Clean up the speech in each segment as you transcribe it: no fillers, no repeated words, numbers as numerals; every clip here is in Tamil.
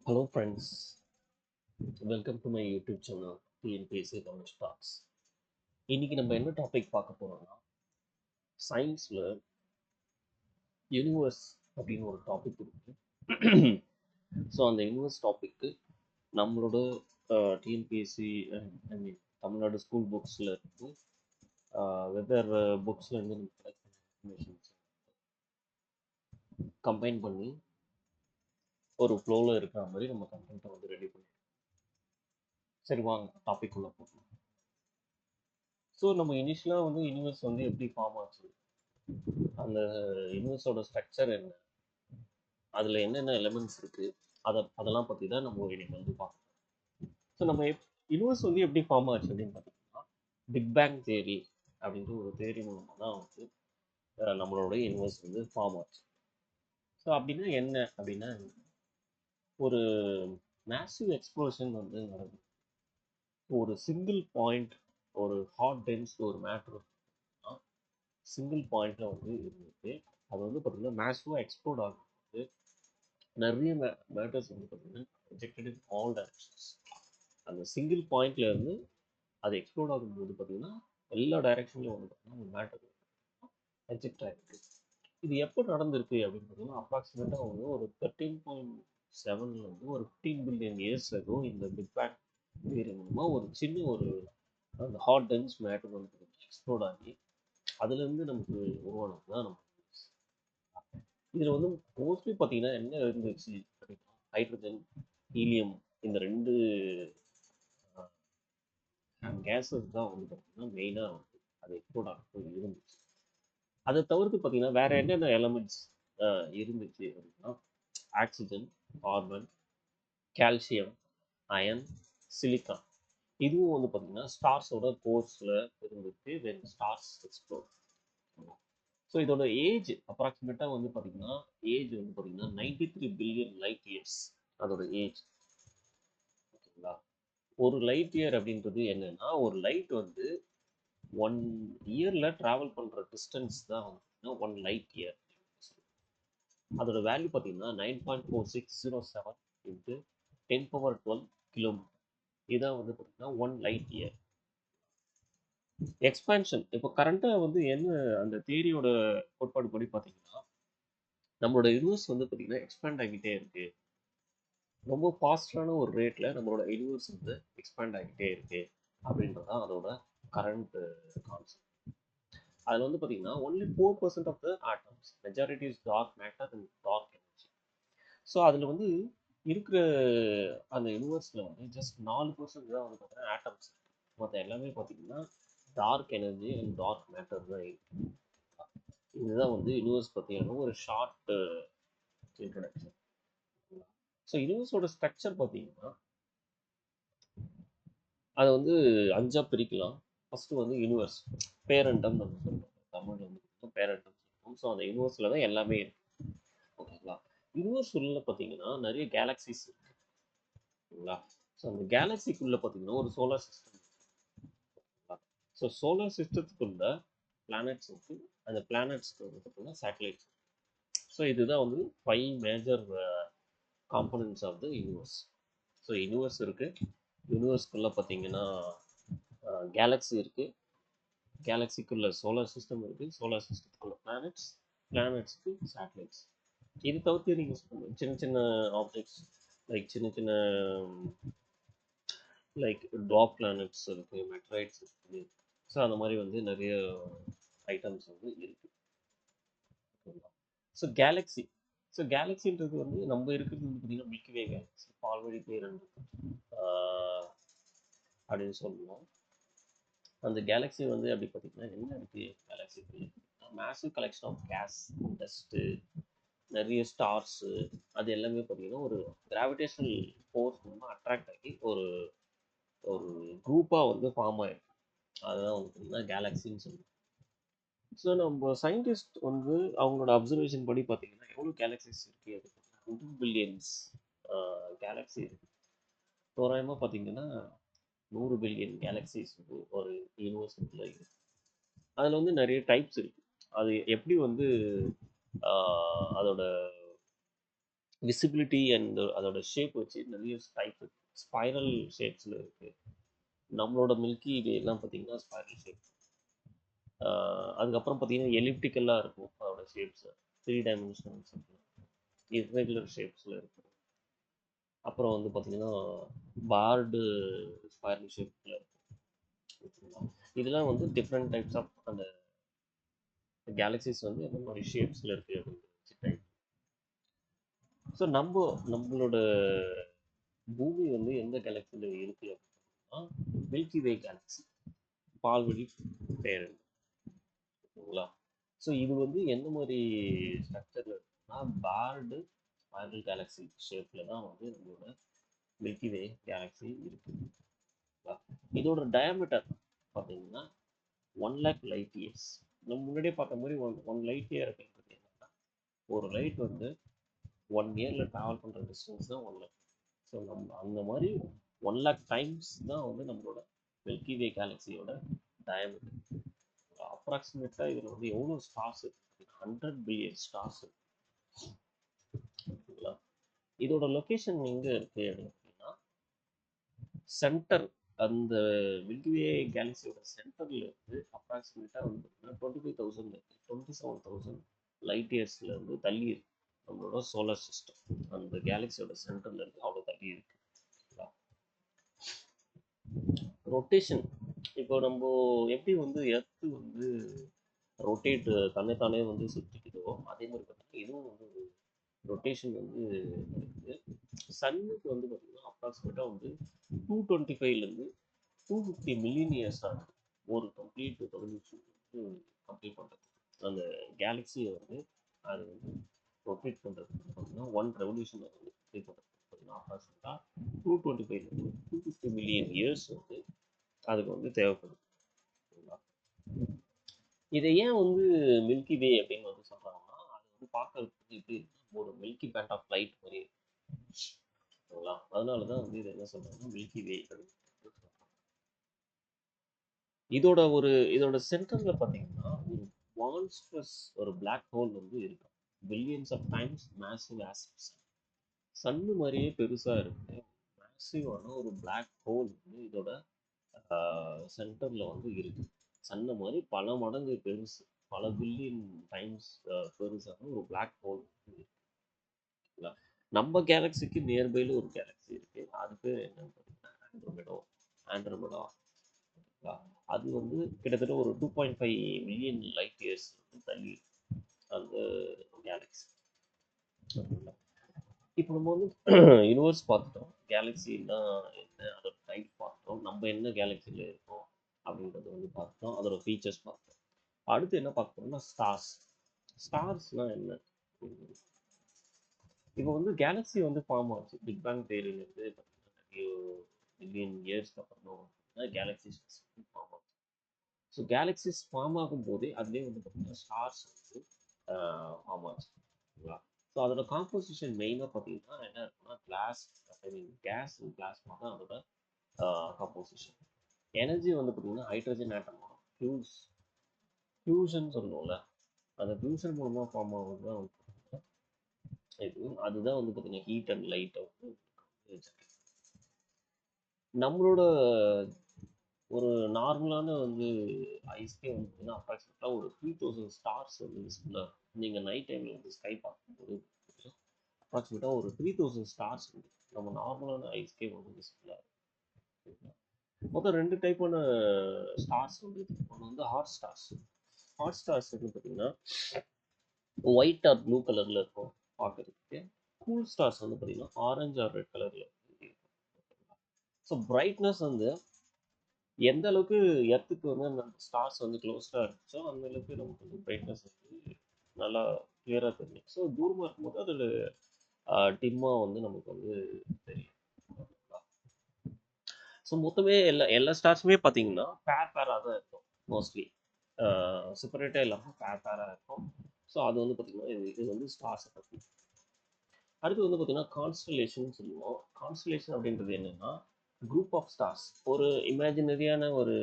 Hello friends, welcome to my YouTube channel TNPSC College Talks. இன்னைக்கு நம்ம என்ன டாபிக் பார்க்க போறோம்னா சயின்ஸ்ல யூனிவர்ஸ் அப்படின்னு ஒரு டாபிக் இருக்கு. ஸோ அந்த யூனிவர்ஸ் டாபிக்கு நம்மளோட டிஎன்பிஎஸ்சி ஐ மீன் தமிழ்நாடு ஸ்கூல் புக்ஸ்ல இருந்து வெவ்வேறு புக்ஸ்ல இருந்து நம்ம கலெக்ட் பண்ண இன்ஃபர்மேஷன்ஸ் கம்பைன் பண்ணி ஒரு ஃப்ளோவில் இருக்கிற மாதிரி நம்ம கண்டென்ட்டை வந்து ரெடி பண்ணிருக்கோம். சரி வாங்க டாபிக் உள்ள போகலாம். ஸோ நம்ம இனிஷியலாக வந்து யூனிவர்ஸ் வந்து எப்படி ஃபார்ம் ஆச்சு, அந்த யூனிவர்ஸோட ஸ்ட்ரக்சர் என்ன, அதில் என்னென்ன எலிமெண்ட்ஸ் இருக்குது, அதெல்லாம் பற்றி தான் நம்ம இன்னைக்கு வந்து பார்க்கணும். ஸோ நம்ம யூனிவர்ஸ் வந்து எப்படி ஃபார்ம் ஆச்சு அப்படின்னு பார்த்தீங்கன்னா பிக் பேங் தியரி அப்படின்ற ஒரு தியரி மூலமாக தான் வந்து நம்மளோட யூனிவர்ஸ் வந்து ஃபார்ம் ஆச்சு. ஸோ அப்படின்னா என்ன அப்படின்னா ஒரு மேசிவ் எக்ஸ்ப்ளோஷன் வந்து நடக்குது. ஒரு சிங்கிள் பாயிண்ட், ஒரு ஹாட் டென்ஸ் ஒரு மேட்ரு சிங்கிள் பாயிண்ட்ல வந்து இருந்துட்டு அது வந்து பார்த்தீங்கன்னா மேசிவாக எக்ஸ்ப்ளோர்ட் ஆகும்போது நிறைய மேட்டர்ஸ் வந்து பார்த்தீங்கன்னா ப்ரொஜெக்டட் இன் ஆல் டைரக்ஷன்ஸ். அந்த சிங்கிள் பாயிண்ட்ல இருந்து அது எக்ஸ்ப்ளோர்ட் ஆகும்போது பார்த்தீங்கன்னா எல்லா டைரக்ஷன்லையும் வந்து பார்த்தீங்கன்னா மேட்டர் ப்ரொஜெக்ட் ஆகிருக்கு. இது எப்போ நடந்திருக்கு அப்படின்னு பார்த்தீங்கன்னா அப்ராக்சிமேட்டாக வந்து ஒரு 13.7 ஒரு 15 பில்லியன் இயர்ஸ் ஆகும். இந்த பிக் பேங் தியரி மூலமாக ஒரு சின்ன ஒரு அந்த ஹாட் டென்ஸ் மேட்டர் வந்து எக்ஸ்ப்ளோர்ட் ஆகி அதுலேருந்து நமக்கு உருவானது தான் நம்ம. இதில் வந்து மோஸ்ட்லி பார்த்தீங்கன்னா என்ன இருந்துச்சு அப்படின்னா ஹைட்ரஜன், ஹீலியம், இந்த ரெண்டு கேஸஸ் தான் வந்து பார்த்தீங்கன்னா மெயினாக வந்து அது எக்ஸ்ப்ளோர்ட் ஆக இருந்துச்சு. அதை தவிர்த்து பார்த்தீங்கன்னா வேற என்னென்ன எலமெண்ட்ஸ் இருந்துச்சு அப்படின்னா oxygen, carbon, calcium, iron, silicon. இதுவும் வந்து பார்த்தீங்கன்னா ஸ்டார்ஸோட கோர்ஸில் இருந்துச்சு வென் ஸ்டார்ஸ் எக்ஸ்ப்ளோர். ஸோ இதோட ஏஜ் அப்ராக்சிமேட்டாக வந்து பார்த்தீங்கன்னா ஏஜ் வந்து பார்த்தீங்கன்னா 93 பில்லியன் லைட் இயர்ஸ் அதோட ஏஜ். ஓகேங்களா? ஒரு லைட் இயர் அப்படின்றது என்னன்னா ஒரு லைட் வந்து 1 இயர்ல டிராவல் பண்ற டிஸ்டன்ஸ் தான் வந்து 1 லைட் இயர். அதோட வேல்யூ பார்த்தீங்கன்னா 9.4607 இன்ட்டு 10^12 கிலோமீட்டர். இதான் வந்து பார்த்தீங்கன்னா 1 லைட் இயர். எக்ஸ்பான்ஷன் இப்போ கரண்டாக வந்து என்ன அந்த தியரியோட கோட்பாடு படி பார்த்தீங்கன்னா நம்மளோட யூனிவர்ஸ் வந்து பார்த்தீங்கன்னா எக்ஸ்பேண்ட் ஆகிட்டே இருக்கு. ரொம்ப ஃபாஸ்டான ஒரு ரேட்ல நம்மளோட யூனிவர்ஸ் வந்து எக்ஸ்பேண்ட் ஆகிட்டே இருக்கு அப்படின்றது தான் அதோட கரண்ட் கான்செப்ட். அதில் வந்து பார்த்தீங்கன்னா only 4% of the atoms, majority is dark matter and dark energy. So அதில் வந்து இருக்கிற அந்த யூனிவர்ஸில் வந்து ஜஸ்ட் 4% தான் வந்து பார்த்தீங்கன்னா ஆட்டம்ஸ். மற்ற எல்லாமே பார்த்தீங்கன்னா dark energy and dark matter தான் இருக்கு. இதுதான் வந்து யூனிவர்ஸ் பற்றியான ஒரு ஷார்ட் இன்ட்ரடக்ஷன். ஸோ யூனிவர்ஸோட ஸ்ட்ரக்சர் பார்த்தீங்கன்னா அதை வந்து 5ஆக பிரிக்கலாம். ஃபஸ்ட்டு வந்து யூனிவர்ஸ், பேரண்டம் நம்ம சொல்கிறோம், தமிழில் வந்து பேரண்டம் சொல்லுவோம். ஸோ அந்த யூனிவர்ஸில் தான் எல்லாமே இருக்கு. ஓகேங்களா? யூனிவர்ஸ் உள்ள பார்த்தீங்கன்னா நிறைய கேலக்சிஸ் இருக்கு. ஓகேங்களா? ஸோ அந்த கேலக்சிக்குள்ள பார்த்தீங்கன்னா ஒரு சோலார் சிஸ்டம் இருக்கு. ஸோ சோலார் சிஸ்டத்துக்குள்ள பிளானட்ஸ் இருக்கு. அந்த பிளானட்ஸ்க்கு வந்து பார்த்தீங்கன்னா சேட்டலைட்ஸ். ஸோ இதுதான் வந்து 5 major components of the universe. So universe இருக்கு. யூனிவர்ஸ்க்குள்ள பார்த்தீங்கன்னா கேலக்ஸி இருக்கு. கேலக்சிக்குள்ள சோலார் சிஸ்டம் இருக்கு. சோலார் சிஸ்டத்துக்குள்ள பிளானட்ஸ், பிளானட்ஸ்க்கு சேட்டலைட்ஸ். இது தவிர்த்து நீங்கள் சின்ன சின்ன ஆப்ஜெக்ட்ஸ் லைக் சின்ன சின்ன லைக் டாப் பிளானட்ஸ் இருக்குது, மெட்ராய்ட்ஸ் இருக்குது. ஸோ அந்த மாதிரி வந்து நிறைய ஐட்டம்ஸ் வந்து இருக்குது. ஸோ கேலக்ஸி, ஸோ கேலக்ஸின்றது வந்து நம்ம இருக்கிறது வந்து பார்த்தீங்கன்னா மில்கிவே கேலக்ஸி, பால்வழி பேரண்டம் அப்படின்னு சொல்லுவோம். அந்த கேலக்ஸி வந்து அப்படி பார்த்தீங்கன்னா என்ன இருக்குது கேலக்ஸிக்குள்ள, massive collection of gas, dust, நிறைய ஸ்டார்ஸு, அது எல்லாமே பார்த்தீங்கன்னா ஒரு கிராவிடேஷனல் ஃபோர்ஸ் மூலமாக அட்ராக்ட் ஆகி ஒரு ஒரு குரூப்பாக வந்து ஃபார்ம் ஆயிருக்கு. அதுதான் வந்து பார்த்தீங்கன்னா கேலக்ஸின்னு சொல்லுவோம். ஸோ நம்ம சயின்டிஸ்ட் வந்து அவங்களோட அப்சர்வேஷன் படி பார்த்தீங்கன்னா எவ்வளோ கேலக்சிஸ் இருக்குது அது 100 பில்லியன்ஸ் கேலக்ஸி இருக்குது. தோராயமாக பார்த்தீங்கன்னா 100 பில்லியன் கேலக்சிஸ் வந்து ஒரு யூனிவர்ஸுக்குள்ள இருக்குது. அதில் வந்து நிறைய டைப்ஸ் இருக்குது. அது எப்படி வந்து அதோட விசிபிலிட்டி அண்ட் அதோட ஷேப் வச்சு நிறைய டைப் ஸ்பைரல் ஷேப்ஸில் இருக்குது. நம்மளோட மில்கி வே எல்லாம் பார்த்தீங்கன்னா ஸ்பைரல் ஷேப். அதுக்கப்புறம் பார்த்தீங்கன்னா எலிப்டிக்கலாக இருக்கும் அதோட ஷேப்ஸ், 3 டைமென்ஷனல்ஸ், இர்ரெகுலர் ஷேப்ஸில் இருக்கும். அப்புறம் வந்து பார்த்தீங்கன்னா பார்டு ஸ்பைரல் ஷேப்பில் இருக்கும். இதெல்லாம் வந்து டிஃப்ரெண்ட் டைப்ஸ் ஆஃப் அந்த கேலக்சிஸ் வந்து எந்த மாதிரி ஷேப்ஸில் இருக்குது அப்படின்னு. ஸோ நம்மளோட பூமி வந்து எந்த கேலக்சியில் இருக்குது அப்படின்னா மில்கி வே கேலக்சி, பால்வெளி பேரன். ஓகேங்களா? ஸோ இது வந்து எந்த மாதிரி ஸ்ட்ரக்சரில் இருக்குன்னா பார்டு ஸ்பைரல் கேலக்சி ஷேப்பில் தான் வந்து நம்மளோட மில்கி வே கேலக்சி இருக்குது. இதோட டயாமீட்டர் பார்த்தீங்கன்னா 1,00,000 லைட் இயர்ஸ். நம்ம முன்னாடியே பார்த்த மாதிரி ஒன் லைட் இயர் அப்படின்றது என்னன்னா, ஒரு லைட் வந்து 1 இயரில் ட்ராவல் பண்ணுற டிஸ்டன்ஸ் தான் 1,00,000. ஸோ நம்ம அந்த மாதிரி 1,00,000 டைம்ஸ் தான் வந்து நம்மளோட மில்கி வே கேலக்சியோட டயாமீட்டர். அப்ராக்சிமேட்டாக இதில் வந்து எவ்வளோ ஸ்டார்ஸ் இருக்கு, 100 பில்லியன் ஸ்டார்ஸ் இருக்கு. ஓகேங்களா? இதோட லொக்கேஷன் எங்கே இருக்கு அப்படின்னா சென்டர், அந்த மில்கி வே கேலக்சியோட சென்டர்ல இருந்து அப்ராக்சிமேட்டாக வந்து 27,000 லைட் இயர்ஸ்ல இருந்து தள்ளி இருக்கு நம்மளோட சோலார் சிஸ்டம். அந்த கேலக்சியோட சென்டர்ல இருந்து அவ்வளோ தள்ளி இருக்கு. ரொட்டேஷன், இப்போ நம்ம எப்படி வந்து எர்த்து வந்து ரொட்டேட் தன்னைத்தானே வந்து சுற்றிக்குதோ அதே மாதிரி பார்த்தீங்கன்னா இதுவும் வந்து ஒரு ரொட்டேஷன் வந்து இருக்குது. சன்னுக்கு வந்து பார்த்தீங்கன்னா அப்ராக்சிமேட்டாக வந்து 225லேருந்து 250 மில்லியன் இயர்ஸ் ஆகுது ஒரு கம்ப்ளீட் ரெவல்யூஷன் வந்து கம்ப்ளீட் பண்ணுறது. அந்த கேலக்சியை வந்து அது வந்து ரொட்டேட் பண்ணுறதுக்கு பார்த்தீங்கன்னா 1 ரெவல்யூஷன் வந்து கம்ப்ளீட் பண்ணுறதுக்கு பார்த்தீங்கன்னா அப்ராக்சிமேட்டாக 225லேருந்து 250 மில்லியன் இயர்ஸ் வந்து அதுக்கு வந்து தேவைப்படுது. இதை ஏன் வந்து மில்கி வே அப்படின்னு வந்து சொல்றாங்கன்னா, அது வந்து பார்க்கறதுக்கு இப்படி ஒரு மில்கி பேண்ட் ஆஃப் லைட் மாதிரி இருக்குங்களா? அதனாலதான் வந்து இதை என்ன சொல்றாங்கன்னா மில்கி வே அப்படின்னு சொல்றாங்க. இதோட சென்டர்ல பாத்தீங்கன்னா ஒரு மான்ஸ்ட்ரஸ் ஒரு பிளாக் ஹோல் வந்து இருக்கு. Billions of times massive acids. Sun மாதிரியே பெருசா இருக்கு மேசிவான ஒரு பிளாக் ஹோல் வந்து இதோட சென்டர்ல வந்து இருக்கு. சன்ன மாதிரி பல மடங்கு பெருசு, பல பில்லியன் டைம்ஸ் பெருசான ஒரு பிளாக் ஹோல் இருக்குங்களா? நம்ம கேலக்சிக்கு நியர்பைல ஒரு கேலக்சி இருக்கு, அது பேர் என்னன்னு பார்த்தீங்கன்னா ஆண்ட்ரோமெடா. அது வந்து கிட்டத்தட்ட ஒரு 2.5 மில்லியன் லைட் இயர்ஸ் வந்து தள்ளி அந்த கேலக்சி. இப்போ நம்ம வந்து யூனிவர்ஸ் பார்த்துட்டோம், கேலக்சின்னா என்ன, அதோட டைப் பார்த்தோம், நம்ம என்ன கேலக்சியில் இருக்கோம் அப்படின்றத வந்து பார்த்தோம், அதோட ஃபீச்சர்ஸ் பார்த்தோம். அடுத்து என்ன பார்க்க போறோம்னா ஸ்டார்ஸ். ஸ்டார்ஸ்னால் என்ன? இப்போ வந்து கேலக்சி வந்து ஃபார்ம் ஆச்சு பிக் பேங் தேரியிலேருந்து நிறைய மில்லியன் இயர்ஸ்க்கு அப்புறமா கேலக்சிஸ் ஃபார்ம் ஆச்சு. ஸோ கேலக்சிஸ் ஃபார்ம் ஆகும் போதே அதுலேயே வந்து பார்த்தீங்கன்னா ஸ்டார்ஸ் வந்து ஃபார்ம் ஆச்சு. ஓகேங்களா? ஸோ அதோட காம்போசிஷன் மெயினாக பார்த்தீங்கன்னா என்ன இருக்குன்னா class, I mean gas and plasma தான் அதோட காம்போசிஷன். எனர்ஜி வந்து பார்த்தீங்கன்னா ஹைட்ரஜன் ஆட்டமோட ஃபியூஷன் சொல்லுவோம்ல, அந்த ஃபியூஷன் மூலமாக ஃபார்ம் ஆகுது தான் வந்து இது. அதுதான் வந்து பார்த்தீங்கன்னா ஹீட் அண்ட் லைட்டை வந்து நம்மளோட ஒரு நார்மலான வந்து ஐஸ்கே வந்து பார்த்தீங்கன்னா அப்ராக்சிமேட்டாக ஒரு 3000 ஸ்டார்ஸ் வந்து விசிபிளாக இருக்கும். நீங்கள் நைட் டைமில் வந்து ஸ்கை பார்க்கும்போது அப்ராக்சிமேட்டாக ஒரு 3000 ஸ்டார்ஸ் வந்து நம்ம நார்மலான ஐஸ்கே வந்து விசிபிளாக இருக்கும். மொத்தம் 2 டைப்பான ஸ்டார்ஸ் வந்து ஒன்று வந்து ஹாட் ஸ்டார்ஸ். ஹாட் ஸ்டார்ஸ் வந்து பார்த்தீங்கன்னா ஒயிட் ஆர் ப்ளூ கலரில் இருக்கும் பார்க்கறதுக்கு. கூல் ஸ்டார்ஸ் வந்து பார்த்தீங்கன்னா ஆரஞ்சு ஆர் ரெட் கலரில் இருக்கும். ஸோ பிரைட்னஸ் வந்து எந்த அளவுக்கு எர்த்துக்கு வந்து அந்த ஸ்டார்ஸ் வந்து க்ளோஸ்டாக இருந்துச்சோ அந்த அளவுக்கு நமக்கு வந்து பிரைட்னஸ் வந்து நல்லா கிளியராக தெரியும். ஸோ தூரமாக இருக்கும்போது அதில் டிம்மாக வந்து நமக்கு வந்து தெரியும். ஸோ மொத்தமே எல்லா ஸ்டார்ஸுமே பார்த்தீங்கன்னா பேராக தான் இருக்கும் மோஸ்ட்லி, செப்பரேட்டாக இல்லாமல் பேராக இருக்கும். ஸோ அது வந்து பார்த்தீங்கன்னா இது வந்து ஸ்டார்ஸை பற்றி. அடுத்து வந்து பார்த்தீங்கன்னா கான்ஸ்டலேஷன் சொல்லுவோம். கான்ஸ்டலேஷன் அப்படின்றது என்னன்னா குரூப் ஆஃப் ஸ்டார்ஸ், ஒரு இமேஜினரியான ஒரு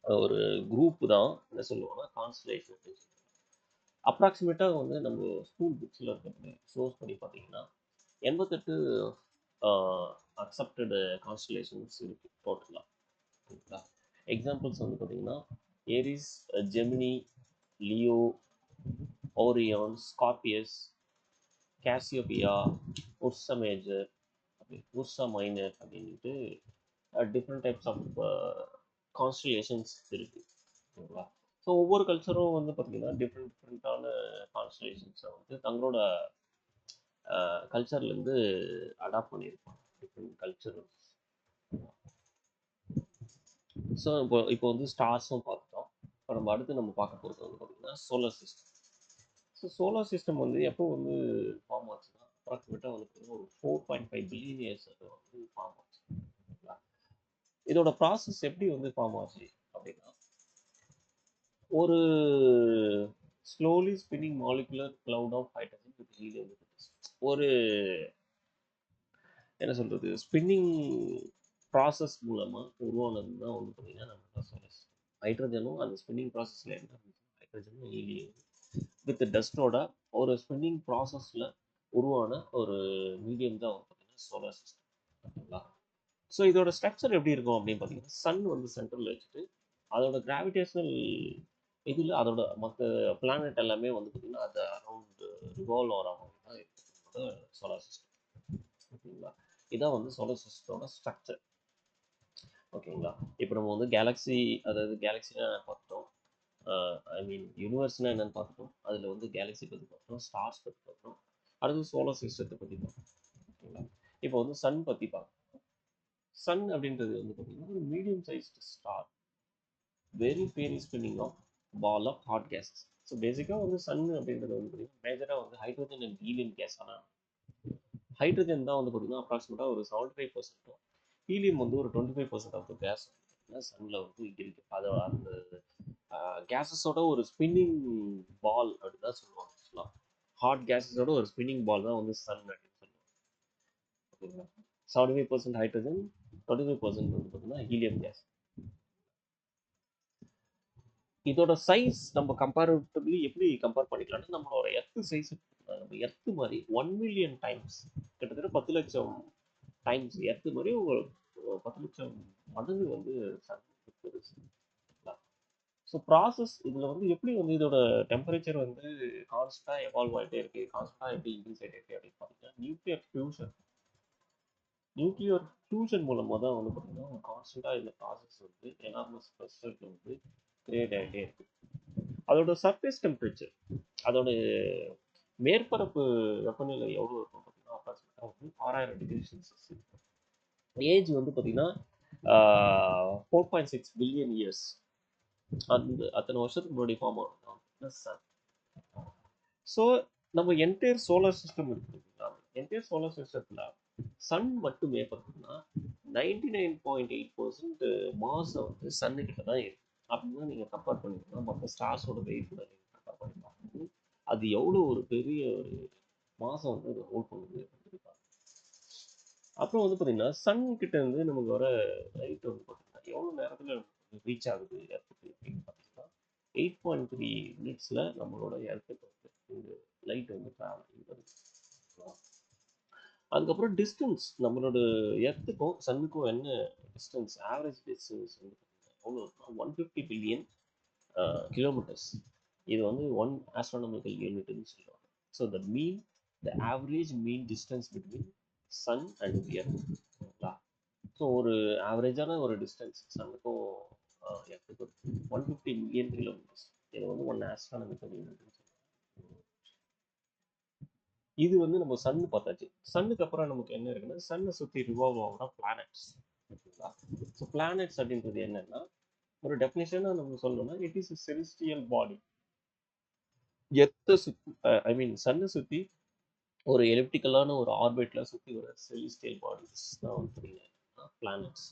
ஒரு குரூப் தான் என்ன சொல்லுவோம்னா கான்ஸ்டலேஷன் அப்படின்னு சொல்லுவோம். அப்ராக்சிமேட்டாக வந்து நம்ம ஸ்கூல் புக்ஸில் இருக்கிறது சோர்ஸ் படி பார்த்தீங்கன்னா 88 அக்செப்டடு கான்ஸ்டலேஷன்ஸ் இருக்குது டோட்டலாக. ஓகேங்களா? எக்ஸாம்பிள்ஸ் வந்து பார்த்தீங்கன்னா Aries, Gemini, Leo, Orion, Scorpius, Cassiopeia, Ursa Major, Ursa Minor அப்படின்ட்டு டிஃப்ரெண்ட் டைப்ஸ் ஆஃப் கான்ஸ்டலேஷன்ஸ் இருக்குது. ஓகேங்களா? ஸோ ஒவ்வொரு கல்ச்சரும் வந்து பார்த்தீங்கன்னா டிஃப்ரெண்ட்டான கான்ஸ்டலேஷன்ஸை வந்து தங்களோட கல்ச்சர்லேருந்து அடாப்ட் பண்ணியிருப்பாங்க, டிஃப்ரெண்ட் கல்ச்சர். ஸோ இப்போ வந்து ஸ்டார்ஸும் பார்த்துட்டோம். இப்போ நம்ம அடுத்து நம்ம பார்க்க போகிறது வந்து பார்த்தீங்கன்னா solar system. So solar system வந்து எப்போ வந்து ஃபார்ம் ஆச்சுன்னா அப்ராக்சிமேட்டாக வந்து பார்த்தீங்கன்னா ஒரு 4.5 பில்லியன் இயர்ஸ் வந்து ஃபார்ம் ஆச்சு. இதோட ப்ராசஸ் எப்படி வந்து ஃபார்ம் ஆச்சு அப்படின்னா, ஒரு slowly spinning molecular cloud of hydrogen with helium. ஒரு என்ன சொல்கிறது, ஸ்பின்னிங் ப்ராசஸ் மூலமாக உருவானது தான் வந்து பார்த்தீங்கன்னா நம்ம சோலார் சிஸ்டம். ஹைட்ரஜனும் அந்த ஸ்பின்னிங் ப்ராசஸில் என்ன ஹைட்ரஜனும் ஹீலியம் வித் டஸ்டோட ஒரு ஸ்பின்னிங் ப்ராசஸில் உருவான ஒரு மீடியம் தான் வந்து பார்த்தீங்கன்னா சோலார் சிஸ்டம். ஓகேங்களா? ஸோ இதோட ஸ்ட்ரக்சர் எப்படி இருக்கும் அப்படின்னு பார்த்தீங்கன்னா, சன் வந்து சென்ட்ரலில் வச்சுட்டு அதோட கிராவிடேஷனல் இதில் அதோட மற்ற பிளானட் எல்லாமே வந்து பார்த்தீங்கன்னா அது அரௌண்ட் ரிவால்வ் ஆகிற மாதிரி தான் இருக்குது சோலார் சிஸ்டம். ஓகேங்களா? இதான் வந்து சோலார் சிஸ்டத்தோட ஸ்ட்ரக்சர். ஓகேங்களா? இப்போ நம்ம வந்து கேலக்ஸி, அதாவது கேலக்ஸினா பார்த்தோம், ஐ மீன் யூனிவர்ஸ்னால் என்னென்னு பார்த்துட்டோம். அதில் வந்து கேலக்ஸி பற்றி பார்த்தோம், ஸ்டார்ஸ் பற்றி பார்த்தோம். அடுத்து சோலார் சிஸ்டத்தை பற்றி பார்த்தோம். ஓகேங்களா? இப்போ வந்து சன் பற்றி பார்க்கணும். சன் அப்படின்றது வந்து பார்த்தீங்கன்னா ஒரு medium sized star, very fiery spinning of ball of hot gases. So பேசிக்காக வந்து சன் அப்படின்றது வந்து பார்த்தீங்கன்னா மேஜராக வந்து ஹைட்ரஜன் அண்ட் ஹீலியம் கேஸ். ஆனால் ஹைட்ரஜன் தான் வந்து பார்த்தீங்கன்னா அப்ராக்சிமேட்டாக ஒரு 75%, ஹீலியம் வந்து ஒரு 25% ஆஃப் த கேஸ் சன்னில் வந்து இருக்குது. அதோட அந்த கேஸஸோட ஒரு ஸ்பின்னிங் பால் அப்படின்னு தான் சொல்லுவாங்க. ஆக்சுவலாக ஹாட் கேஸஸோட ஒரு ஸ்பின்னிங் பால் தான் வந்து சன் அப்படின்னு சொல்லுவாங்க. ஓகேங்களா? 75% ஹைட்ரஜன், 25% வந்து பார்த்தீங்கன்னா ஹீலியம் கேஸ். இதோட சைஸ் நம்ம கம்பேரிட்டிவ்லி எப்படி கம்பேர் பண்ணிக்கலாம்னா, நம்மளோட எர்த்து சைஸ், நம்ம எர்த்து மாதிரி 1 மில்லியன் டைம்ஸ், கிட்டத்தட்ட 10 லட்சம் டைம்ஸ் எர்த்து மாதிரி ஒரு 10 லட்சம் மடங்கு வந்து சன் பெருசு. ஸோ ப்ராசஸ் இதில் வந்து எப்படி வந்து இதோட டெம்பரேச்சர் வந்து கான்ஸ்டாக எவால்வ் ஆகிட்டே இருக்குது, கான்ஸ்டாக எப்படி இன்க்ரீஸ் ஆகிட்டே இருக்குது அப்படின்னு பார்த்தீங்கன்னா, நியூக்ளியர் ஃபியூஷன் மூலமாக தான் வந்து பார்த்தீங்கன்னா கான்ஸ்டண்ட்டாக இந்த ப்ராசஸ் வந்து எனார்மஸ் ப்ரெஷருக்கு வந்து கிரியேட் ஆகிட்டே இருக்குது. அதோட சர்ஃபேஸ் டெம்பரேச்சர், அதோட மேற்பரப்பு வெப்பநிலை எவ்வளோ இருக்கும் பார்த்தீங்கன்னா அப்ராக்சிமேட்டாக வந்து 6000 டிகிரி செல்சியஸ். ஏஜ் வந்து பார்த்தீங்கன்னா 4.6 பில்லியன் இயர்ஸ். அத்தனை வருஷத்துக்கு முன்னாடி ஃபார்ம் ஆகும் சன். ஸோ நம்ம என்டையர் சோலார் சிஸ்டம் இருக்குங்களா, என்டையர் சோலார் சிஸ்டத்தில் சன் மட்டுமே பார்த்தீங்கன்னா 99.8% மாசம் வந்து சன்னுக்கிட்ட தான் இருக்கு. அப்படின்னா நீங்கள் கம்பேர் பண்ணிங்கன்னா மற்ற ஸ்டார்ஸோட வெயிட் கூட நீங்கள் கம்பேர் பண்ணி பார்க்கும்போது அது எவ்வளோ ஒரு பெரிய ஒரு மாசம் வந்து அது ஹோல்ட் பண்ணுது. அப்புறம் வந்து பார்த்தீங்கன்னா சன் கிட்ட இருந்து நமக்கு வர லைட் வந்து பார்த்தீங்கன்னா எவ்வளோ நேரத்தில் ரீச் ஆகுது எர்த்துக்கு அப்படின்னு பார்த்தீங்கன்னா 8.3 மினிட்ஸில் நம்மளோட எர்த்துக்கு வந்து லைட் வந்து ட்ராவல் பண்ணுது. அதுக்கப்புறம் டிஸ்டன்ஸ், நம்மளோட எர்த்துக்கும் சன்னுக்கும் என்ன டிஸ்டன்ஸ், ஆவரேஜ் டிஸ்டன்ஸ் வந்து எவ்வளோ இருக்குன்னா 150 பில்லியன் கிலோமீட்டர்ஸ். இது வந்து 1 ஆஸ்ட்ரானமிக்கல் யூனிட்னு சொல்லுவாங்க. So the average mean distance between sun and earth. ஓகேங்களா? ஸோ ஒரு ஆவரேஜான ஒரு டிஸ்டன்ஸ் சன்னுக்கும் எர்த்துக்கும் 150 மில்லியன் கிலோமீட்டர்ஸ். இது வந்து 1 ஆஸ்ட்ரானமிக்கல் யூனிட். இது வந்து நம்ம சன்னு பார்த்தாச்சு. சன்னுக்கு அப்புறம் நமக்கு என்ன இருக்குன்னா, சன்னை சுற்றி ரிவால்வ் ஆகிற பிளானட்ஸ். ஓகேங்களா? ஸோ பிளானட்ஸ் அப்படின்றது என்னன்னா, ஒரு டெஃபினேஷனாக நம்ம சொல்லணும்னா இட் இஸ் செலிஸ்டியல் பாடி. எர்த்தை சுற்றி, ஐ மீன் சன்னை சுற்றி ஒரு எலிப்டிக்கலான ஒரு ஆர்பிட்ல சுற்றி வர செலிஸ்டியல் பாடிஸ் தான் வந்து பிளானட்ஸ்.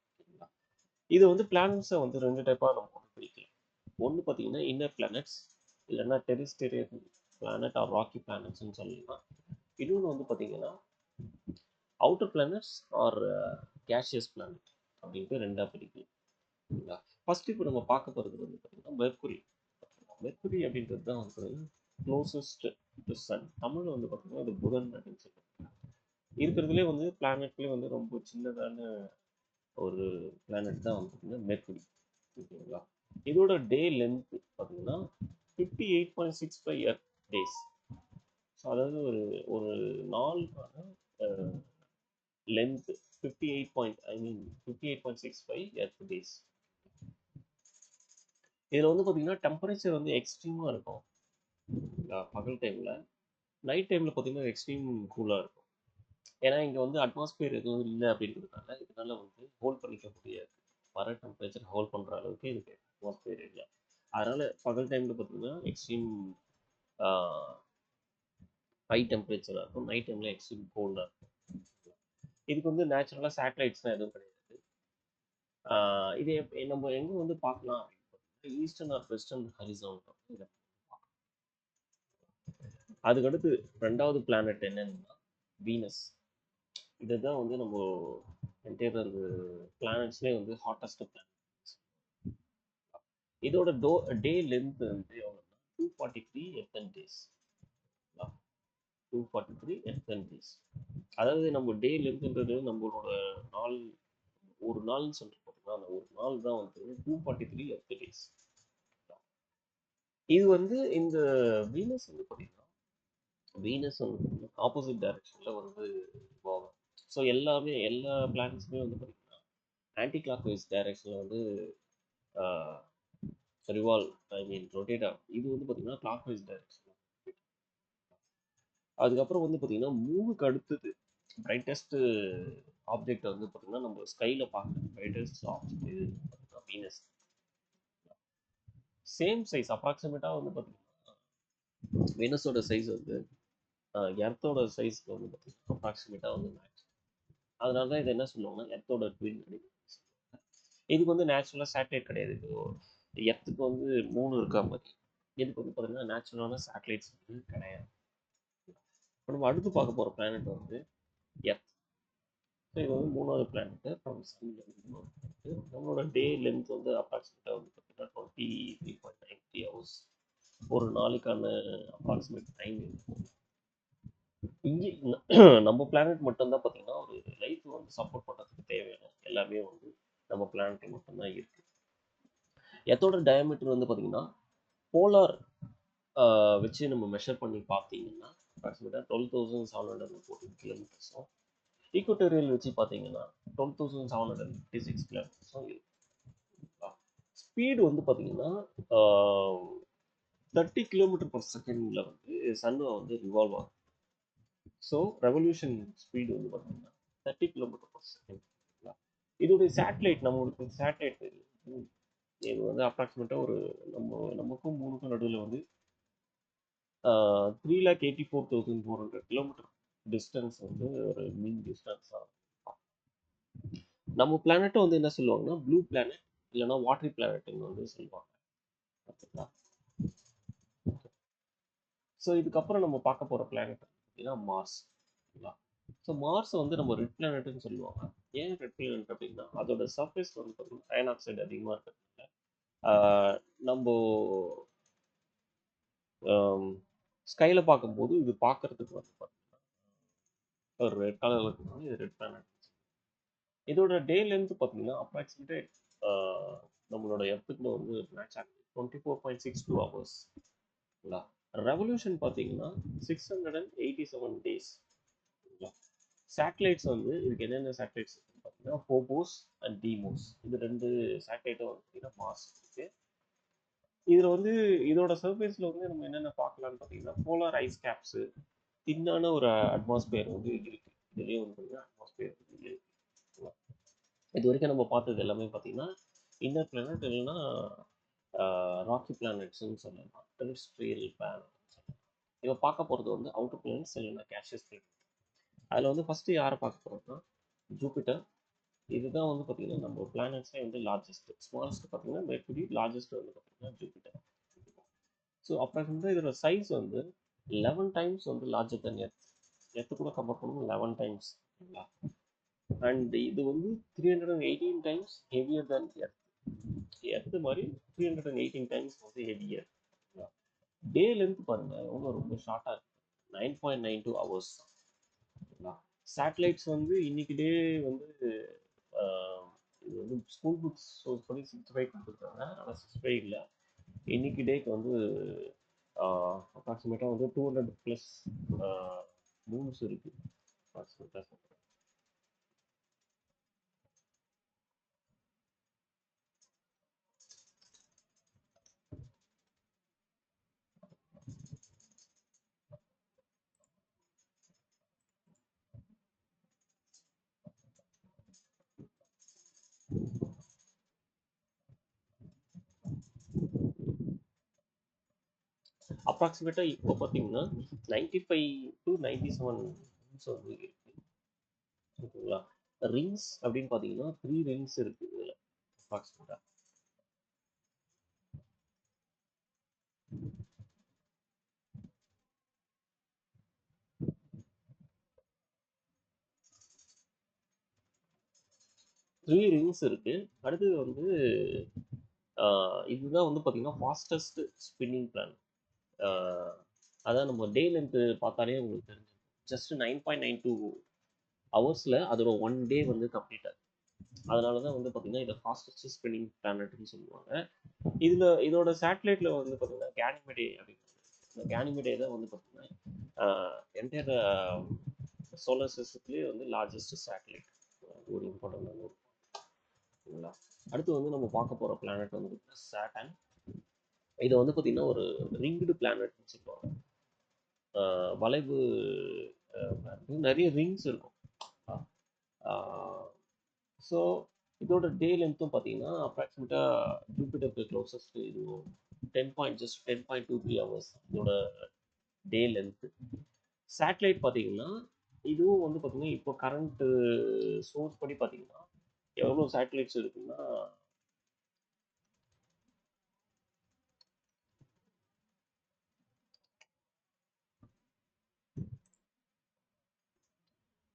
ஓகேங்களா? இது வந்து பிளானட்ஸை வந்து 2 டைப்பாக நம்ம பிரிக்கலாம். ஒன்று பார்த்தீங்கன்னா இன்னர் பிளானட்ஸ், இல்லைன்னா டெரிஸ்டேரியல் பிளானட் ஆர் ராக்கி பிளானட்ஸ்ன்னு சொல்லலாம். இன்னொன்று வந்து பார்த்தீங்கன்னா outer planets R gaseous planet அப்படின்ட்டு 2ஆக பிரிக்கலாம். ஃபர்ஸ்ட் இப்போ நம்ம பார்க்க போகிறது வந்து பார்த்தீங்கன்னா மெர்க்குரி. மெர்க்குரி அப்படின்றது தான் வந்து க்ளோசஸ்ட் டு சன். தமிழ்ல வந்து பார்த்தீங்கன்னா அது புதன் அப்படின்னு சொல்லுவாங்க. இருக்கிறதுலே வந்து பிளானட்லேயே வந்து ரொம்ப சின்னதான ஒரு பிளானட் தான் வந்து பார்த்தீங்கன்னா மெர்க்குரி. ஓகேங்களா? இதோட டே லென்த் பார்த்தீங்கன்னா 58.65 எர்த் டேஸ். ஸோ அதாவது ஒரு ஒரு நாளுக்கான லென்த் 58.65 எர்த் டேஸ். இதில் வந்து பார்த்தீங்கன்னா டெம்பரேச்சர் வந்து எக்ஸ்ட்ரீமாக இருக்கும் பகல் டைமில். நைட் டைமில் பார்த்தீங்கன்னா எக்ஸ்ட்ரீம் கூலாக இருக்கும். ஏன்னா இங்கே வந்து அட்மாஸ்பியர் எதுவும் இல்லை அப்படின்றதுனால இதனால வந்து ஹோல்ட் பண்ணிக்க முடியாது. வர டெம்பரேச்சர் ஹோல்ட் பண்ணுற அளவுக்கு இதுக்கு அட்மாஸ்பியர் இல்லை. அதனால் பகல் டைமில் பார்த்தீங்கன்னா எக்ஸ்ட்ரீம் ஹை டெம்பரேச்சராக இருக்கும். நைட் டைமில் எக்ஸ்ட்ரீம் கோல்டாக இருக்கும். இதுக்கு வந்து நேச்சுரலாக சேட்டலைட்ஸ்லாம் எதுவும் கிடையாது. இது நம்ம எங்கே வந்து பார்க்கலாம் ஈஸ்டர்ன் ஆர் வெஸ்டர்ன் ஹரிசான். அதுக்கடுத்து ரெண்டாவது பிளானட் என்னன்னா வீனஸ். இதுதான் வந்து நம்ம என்டையர் பிளானட்ஸ்லேயே வந்து ஹாட்டஸ்ட் பிளானட். இதோட டே லென்த் வந்து எவ்வளோன்னா 243 எர்த் டேஸ். 243 earth days. அதாவது நம்ம டே லென்த்ன்றது நம்மளோட நாள், ஒரு நாள்னு சொல்லிட்டு பார்த்தீங்கன்னா அந்த ஒரு நாள் தான் வந்து 243 எர்த் டேஸ். இது வந்து இந்த வீனஸ் வந்து பார்த்தீங்கன்னா வீனஸ் வந்து ஆப்போசிட் டைரக்ஷனில் வந்து போகும். ஸோ எல்லா பிளானட்ஸுமே வந்து பார்த்தீங்கன்னா ஆன்டி கிளாக் வைஸ் டைரக்ஷனில் வந்து ரிவால்வ் ரொட்டேட் ஆகும். இது வந்து பார்த்தீங்கன்னா கிளாக் வைஸ் டைரக்ஷன். அதுக்கப்புறம் வந்து பார்த்தீங்கன்னா 3க்கு அடுத்தது பிரைட்டஸ்ட் ஆப்ஜெக்ட் வந்து பார்த்தீங்கன்னா நம்ம ஸ்கைல பார்க்குற பிரைட்டஸ்ட் ஆப்ஜெக்ட் இது பார்த்தீங்கன்னா வீனஸ். சேம் சைஸ் அப்ராக்சிமேட்டாக வந்து பார்த்தீங்கன்னா வீனஸோட சைஸ் வந்து எர்த்தோட சைஸ்க்கு வந்து பார்த்தீங்கன்னா அப்ராக்சிமேட்டாக வந்து மேட்ச். அதனால தான் இது என்ன சொல்லுவாங்கன்னா எர்த்தோட ட்வின் அப்படின்னு. இதுக்கு வந்து நேச்சுரலாக சேட்டலைட் கிடையாது. எர்த்துக்கு வந்து 3 இருக்கா மாதிரி. இதுக்கு வந்து பார்த்தீங்கன்னா நேச்சுரலான சேட்டலைட்ஸ் வந்து கிடையாது. இப்போ நம்ம அடுத்து பார்க்க போகிற பிளானட் வந்து எர்த். ஸோ இது வந்து 3வது பிளானட்டு ஃப்ரம் சன்ல. நம்மளோட டே லென்த் வந்து அப்ராக்சிமேட்டாக வந்து பார்த்தீங்கன்னா 23.93 ஹவர்ஸ். ஒரு நாளைக்கான அப்ராக்சிமேட் டைம் இருக்கும். இங்கே நம்ம பிளானட் மட்டும்தான் பார்த்தீங்கன்னா ஒரு லைஃப் வந்து சப்போர்ட் பண்ணுறதுக்கு தேவையான எல்லாமே வந்து நம்ம பிளானட் மட்டும்தான் இருக்கு. எர்த்தோட டயாமீட்டர் வந்து பார்த்தீங்கன்னா போலார் வச்சு நம்ம மெஷர் பண்ணி பார்த்தீங்கன்னா அப்ராக்சிமேட்டாக 12,714 கிலோமீட்டர்ஸும், ஈக்குவட்டோரியல் வச்சு பார்த்தீங்கன்னா 12,756 கிலோமீட்டர்ஸும் இருக்கு. ஸ்பீடு வந்து பார்த்தீங்கன்னா 30 கிலோமீட்டர் பர் செகண்டில் வந்து சன்னை வந்து ரிவால்வ் ஆகும். ஸோ ரெவல்யூஷன் ஸ்பீடு வந்து பார்த்தீங்கன்னா 30 கிலோமீட்டர் பர் செகண்ட். இதோடைய சேட்டலைட் நம்மளுக்கு சேட்டலைட் இது வந்து அப்ராக்சிமேட்டாக ஒரு நமக்கும் 3க்கும் நடுவில் வந்து 3,84,400 கிலோமீட்டர் டிஸ்டன்ஸ் வந்து ஒரு மீன் டிஸ்டன்ஸாக. நம்ம பிளானட்டை வந்து என்ன சொல்லுவாங்கன்னா ப்ளூ பிளானட் இல்லைன்னா வாட்டரி பிளானட்னு வந்து சொல்லுவாங்க. ஓகேங்களா? ஸோ இதுக்கப்புறம் நம்ம பார்க்க போகிற பிளானட் அப்படின்னா மார்ஸ். ஓகேங்களா? ஸோ மார்ஸ் வந்து நம்ம ரெட் பிளானட்னு சொல்லுவாங்க. ஏன் ரெட் பிளானட் அப்படின்னா அதோட சர்ஃபேஸ் வந்து பார்த்தீங்கன்னா அயன் ஆக்சைடு அதிகமாக இருக்கிறதுனால நம்ம ஸ்கைல பார்க்கும்போது இது பார்க்கறதுக்கு வந்து பார்த்தீங்கன்னா ஒரு ரெட் கலரில் இருக்கிறதுனால இது ரெட் பிளானட். இதோட டே லென்த் பார்த்தீங்கன்னா அப்ராக்சிமேட் நம்மளோட எர்த்துக்குள்ள வந்து மேட்ச் ஆகுது 24.62 ஹவர்ஸ். ரெவல்யூஷன் பார்த்தீங்கன்னா 687 டேஸ். சேட்டலைட்ஸ் வந்து இதுக்கு என்னென்ன சேட்டலைட்ஸ் பார்த்தீங்கன்னா ஃபோபோஸ் அண்ட் டீமோஸ். இது 2 சேட்டலைட்டும் வந்து பார்த்தீங்கன்னா மார்ஸ் இருக்கு. இதில் வந்து இதோட சர்ஃபேஸில் வந்து நம்ம என்னென்ன பார்க்கலாம்னு பார்த்தீங்கன்னா போலார் ஐஸ் கேப்ஸு, தின்னான ஒரு அட்மாஸ்பியர் வந்து இருக்கு. இதுலேயே வந்து பார்த்தீங்கன்னா அட்மாஸ்பியர் இருக்கு. இது வரைக்கும் நம்ம பார்த்தது எல்லாமே பார்த்தீங்கன்னா இன்னர் பிளானட் இல்லைன்னா ராக்கி பிளானட்ஸ்ன்னு சொல்லலாம், டெரிஸ்ட்ரியல் பிளானட். இப்போ பார்க்க போகிறது வந்து அவுட்டர் பிளானட்ஸ் இல்லைன்னா கேஷியஸ் பிளானட். அதில் வந்து ஃபஸ்ட்டு யாரை பார்க்க போகிறோம்னா ஜூபிட்டர். இதுதான் வந்து பார்த்தீங்கன்னா நம்ம பிளானட்ஸ்லேயே வந்து லார்ஜஸ்ட். ஸ்மாலஸ்ட் பார்த்தீங்கன்னா மெர்க்குரி, லார்ஜஸ்ட் வந்து பார்த்தீங்கன்னா ஜூபிட்டர். ஸோ அப்ராக்சிமேட்டாக இதோட சைஸ் வந்து 11 டைம்ஸ் வந்து லார்ஜர் தென் எர்த். எர்த்து கூட கம்பேர் பண்ணும்போது 11 டைம்ஸ். அண்ட் இது வந்து 318 டைம்ஸ் ஹெவியர் தென் எர்த். எர்த்து மாதிரி 318 டைம்ஸ் வந்து ஹெவியர். டே லென்த் பாருங்க எவ்வளோ ரொம்ப ஷார்ட்டாக இருக்கு. 9.92 hours. சேட்டலைட்ஸ் வந்து இன்னைக்கு டே வந்து ஆஹ், இது வந்து ஸ்கூல் புக்ஸ் சோர்ஸ் பண்ணி 65 கொடுத்துருக்காங்க. ஆனால் 65 இல்லை, இன்னைக்கு டேக்கு வந்து அப்ராக்சிமேட்டாக வந்து 200+ மூவ்ஸ் இருக்கு அப்ராக்சிமேட்டாக. அப்ராக்சிமேட்டாக இப்போ பார்த்தீங்கன்னா 95 to 97 மூவ்ஸ் வந்து இருக்கு. ஓகேங்களா? ரிங்ஸ் அப்படின்னு பார்த்தீங்கன்னா 3 ரிங்ஸ் இருக்கு இதில் அப்ராக்சிமேட்டாக. 3 ரிங்ஸ் இருக்கு. அடுத்தது வந்து இதுதான் வந்து பார்த்தீங்கன்னா ஃபாஸ்டஸ்ட் ஸ்பின்னிங் பிளான். அதான் நம்ம டே லென்த் பார்த்தாலே உங்களுக்கு தெரிஞ்சிடும். ஜஸ்ட் 9.92 ஹவர்ஸில் அதோட 1 டே வந்து கம்ப்ளீட் ஆகுது. அதனால தான் வந்து பார்த்தீங்கன்னா இதை ஃபாஸ்டஸ்ட் ஸ்பின்னிங் பிளானட்னு சொல்லுவாங்க. இதோட சேட்டலைட்டில் வந்து பார்த்தீங்கன்னா கேனிமெடே அப்படிங்கிறது. இந்த கேனிமெடே தான் வந்து பார்த்தீங்கன்னா என்டையர் சோலார் சிஸ்டத்துலேயே வந்து லார்ஜஸ்ட் சேட்டலைட். ஒரு இம்பார்ட்டன்டான ஒரு ஓகேங்களா. அடுத்து வந்து நம்ம பார்க்க போகிற பிளானட் வந்து சாட்டர்ன். இதை வந்து பார்த்தீங்கன்னா ஒரு ரிங்டு பிளானட்னு சொல்லுவாங்க. வளைவு நிறைய ரிங்ஸ் இருக்கும். ஸோ இதோட டே லென்த்தும் பார்த்தீங்கன்னா அப்ராக்சிமேட்டாக ஜூபிட்டருக்கு க்ளோசஸ்ட் இதுவும் 10.23 hours இதோட டே லென்த்து. சேட்டலைட் பார்த்தீங்கன்னா இதுவும் வந்து பார்த்தீங்கன்னா இப்போ கரண்ட் சோர்ஸ் படி பார்த்தீங்கன்னா எவ்வளோ சேட்டலைட்ஸ் இருக்குன்னா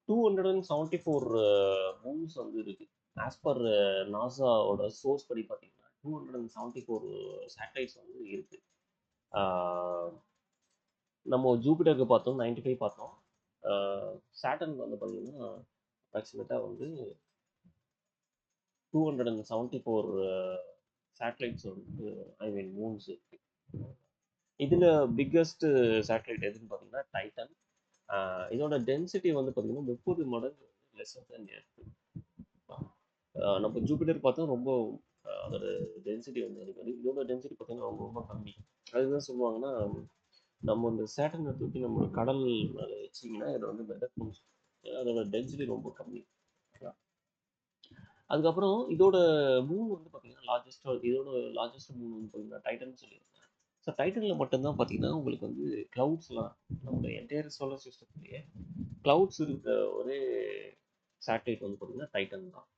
274 மூவ்ஸ் வந்து இருக்கு. ஆஸ் பர் நாசாவோட சோர்ஸ் படி பார்த்தீங்கன்னா 274 சேட்டலைட்ஸ் வந்து இருக்கு. நம்ம ஜூபிட்டருக்கு பார்த்தோம் 95 பார்த்தோம். சேட்டர்னுக்கு வந்து பார்த்தீங்கன்னா அப்ராக்சிமேட்டாக வந்து 274 சேட்டலைட்ஸ் வந்து ஐ மீன் மூன்ஸ் இருக்கு. இதில் பிக்கஸ்ட் சேட்டலைட் எதுன்னு பார்த்தீங்கன்னா டைட்டன். இதோட டென்சிட்டி வந்து பார்த்தீங்கன்னா 30 மடங்கு லெஸ்ஸர் தென் எர்த். நம்ம ஜூபிட்டர் பார்த்தா ரொம்ப அதோட டென்சிட்டி வந்து அதிகம். இதோட டென்சிட்டி பார்த்தீங்கன்னா ரொம்ப ரொம்ப கம்மி. அதுதான் சொல்லுவாங்கன்னா நம்ம இந்த சேட்டனை தூக்கி நம்ம கடல் மேலே வச்சிங்கன்னா இதை வந்து மிதக்கும். அதோட டென்சிட்டி ரொம்ப கம்மி. அதுக்கப்புறம் இதோட மூன் வந்து பார்த்தீங்கன்னா இதோட லார்ஜஸ்ட் மூன் வந்து பார்த்தீங்கன்னா டைட்டன் சொல்லியிருக்கேன். ஸோ டைட்டனில் மட்டும்தான் பார்த்தீங்கன்னா உங்களுக்கு வந்து க்ளவுட்ஸ்லாம் நம்ம என்டையர் சோலார் சிஸ்டத்துலேயே க்ளவுட்ஸ் இருக்கிற ஒரே சேட்டலைட் வந்து பார்த்தீங்கன்னா டைட்டன் தான்.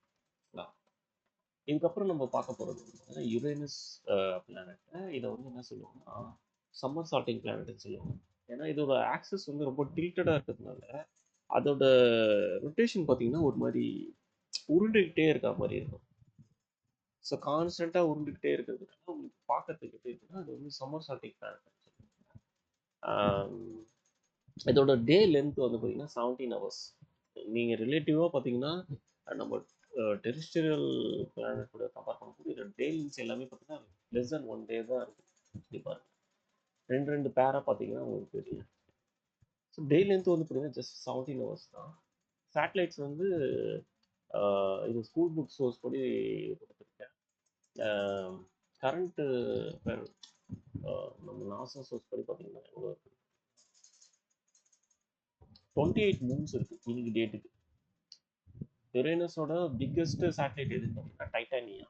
இதுக்கப்புறம் நம்ம பார்க்க போகிறது யுரேனஸ் பிளானட். இதை வந்து என்ன சொல்லுவாங்கன்னா சம்மர் சால்ட்டிங் பிளானட்னு சொல்லுவாங்க. ஏன்னா இதோட ஆக்சஸ் வந்து ரொம்ப டில்டடாக இருக்கிறதுனால அதோட ரொட்டேஷன் பார்த்தீங்கன்னா ஒரு மாதிரி உருண்டுகிட்டே இருக்க மாதிரி இருக்கும். ஸோ கான்ஸ்டண்ட்டாக உருண்டுகிட்டே இருக்கிறதுனால உங்களுக்கு பார்க்கறதுக்கு எப்படி இருக்குன்னா அது வந்து சம்மர் சால்ட்டிங் பிளானட். இதோட டே லென்த் வந்து பார்த்தீங்கன்னா 17 hours. நீங்கள் ரிலேட்டிவாக பார்த்தீங்கன்னா நம்ம டெரிஸ்டரியல் பிளானட் கூட கம்பேர் பண்ணும்போது இதோட டே லென்த்ஸ் எல்லாமே பார்த்தீங்கன்னா லெஸ் தென் 1 day தான் இருக்குது. பாருங்க ரெண்டு பேராக பார்த்தீங்கன்னா உங்களுக்கு தெரியும். ஸோ டே லென்த் வந்து பார்த்தீங்கன்னா ஜஸ்ட் 17 hours தான். சேட்டலைட்ஸ் வந்து இது ஸ்கூல் புக் சோர்ஸ் படி கொடுத்துருக்கேன். கரண்ட்டு நம்ம நாசா சோர்ஸ் படி பார்த்தீங்கன்னா எவ்வளோ இருக்கு 28 மூன்ஸ் இருக்கு இன்னைக்கு டேட்டுக்கு. யுரேனஸோட பிக்கஸ்ட் சேட்டலைட் எது பார்த்தீங்கன்னா டைட்டானியா.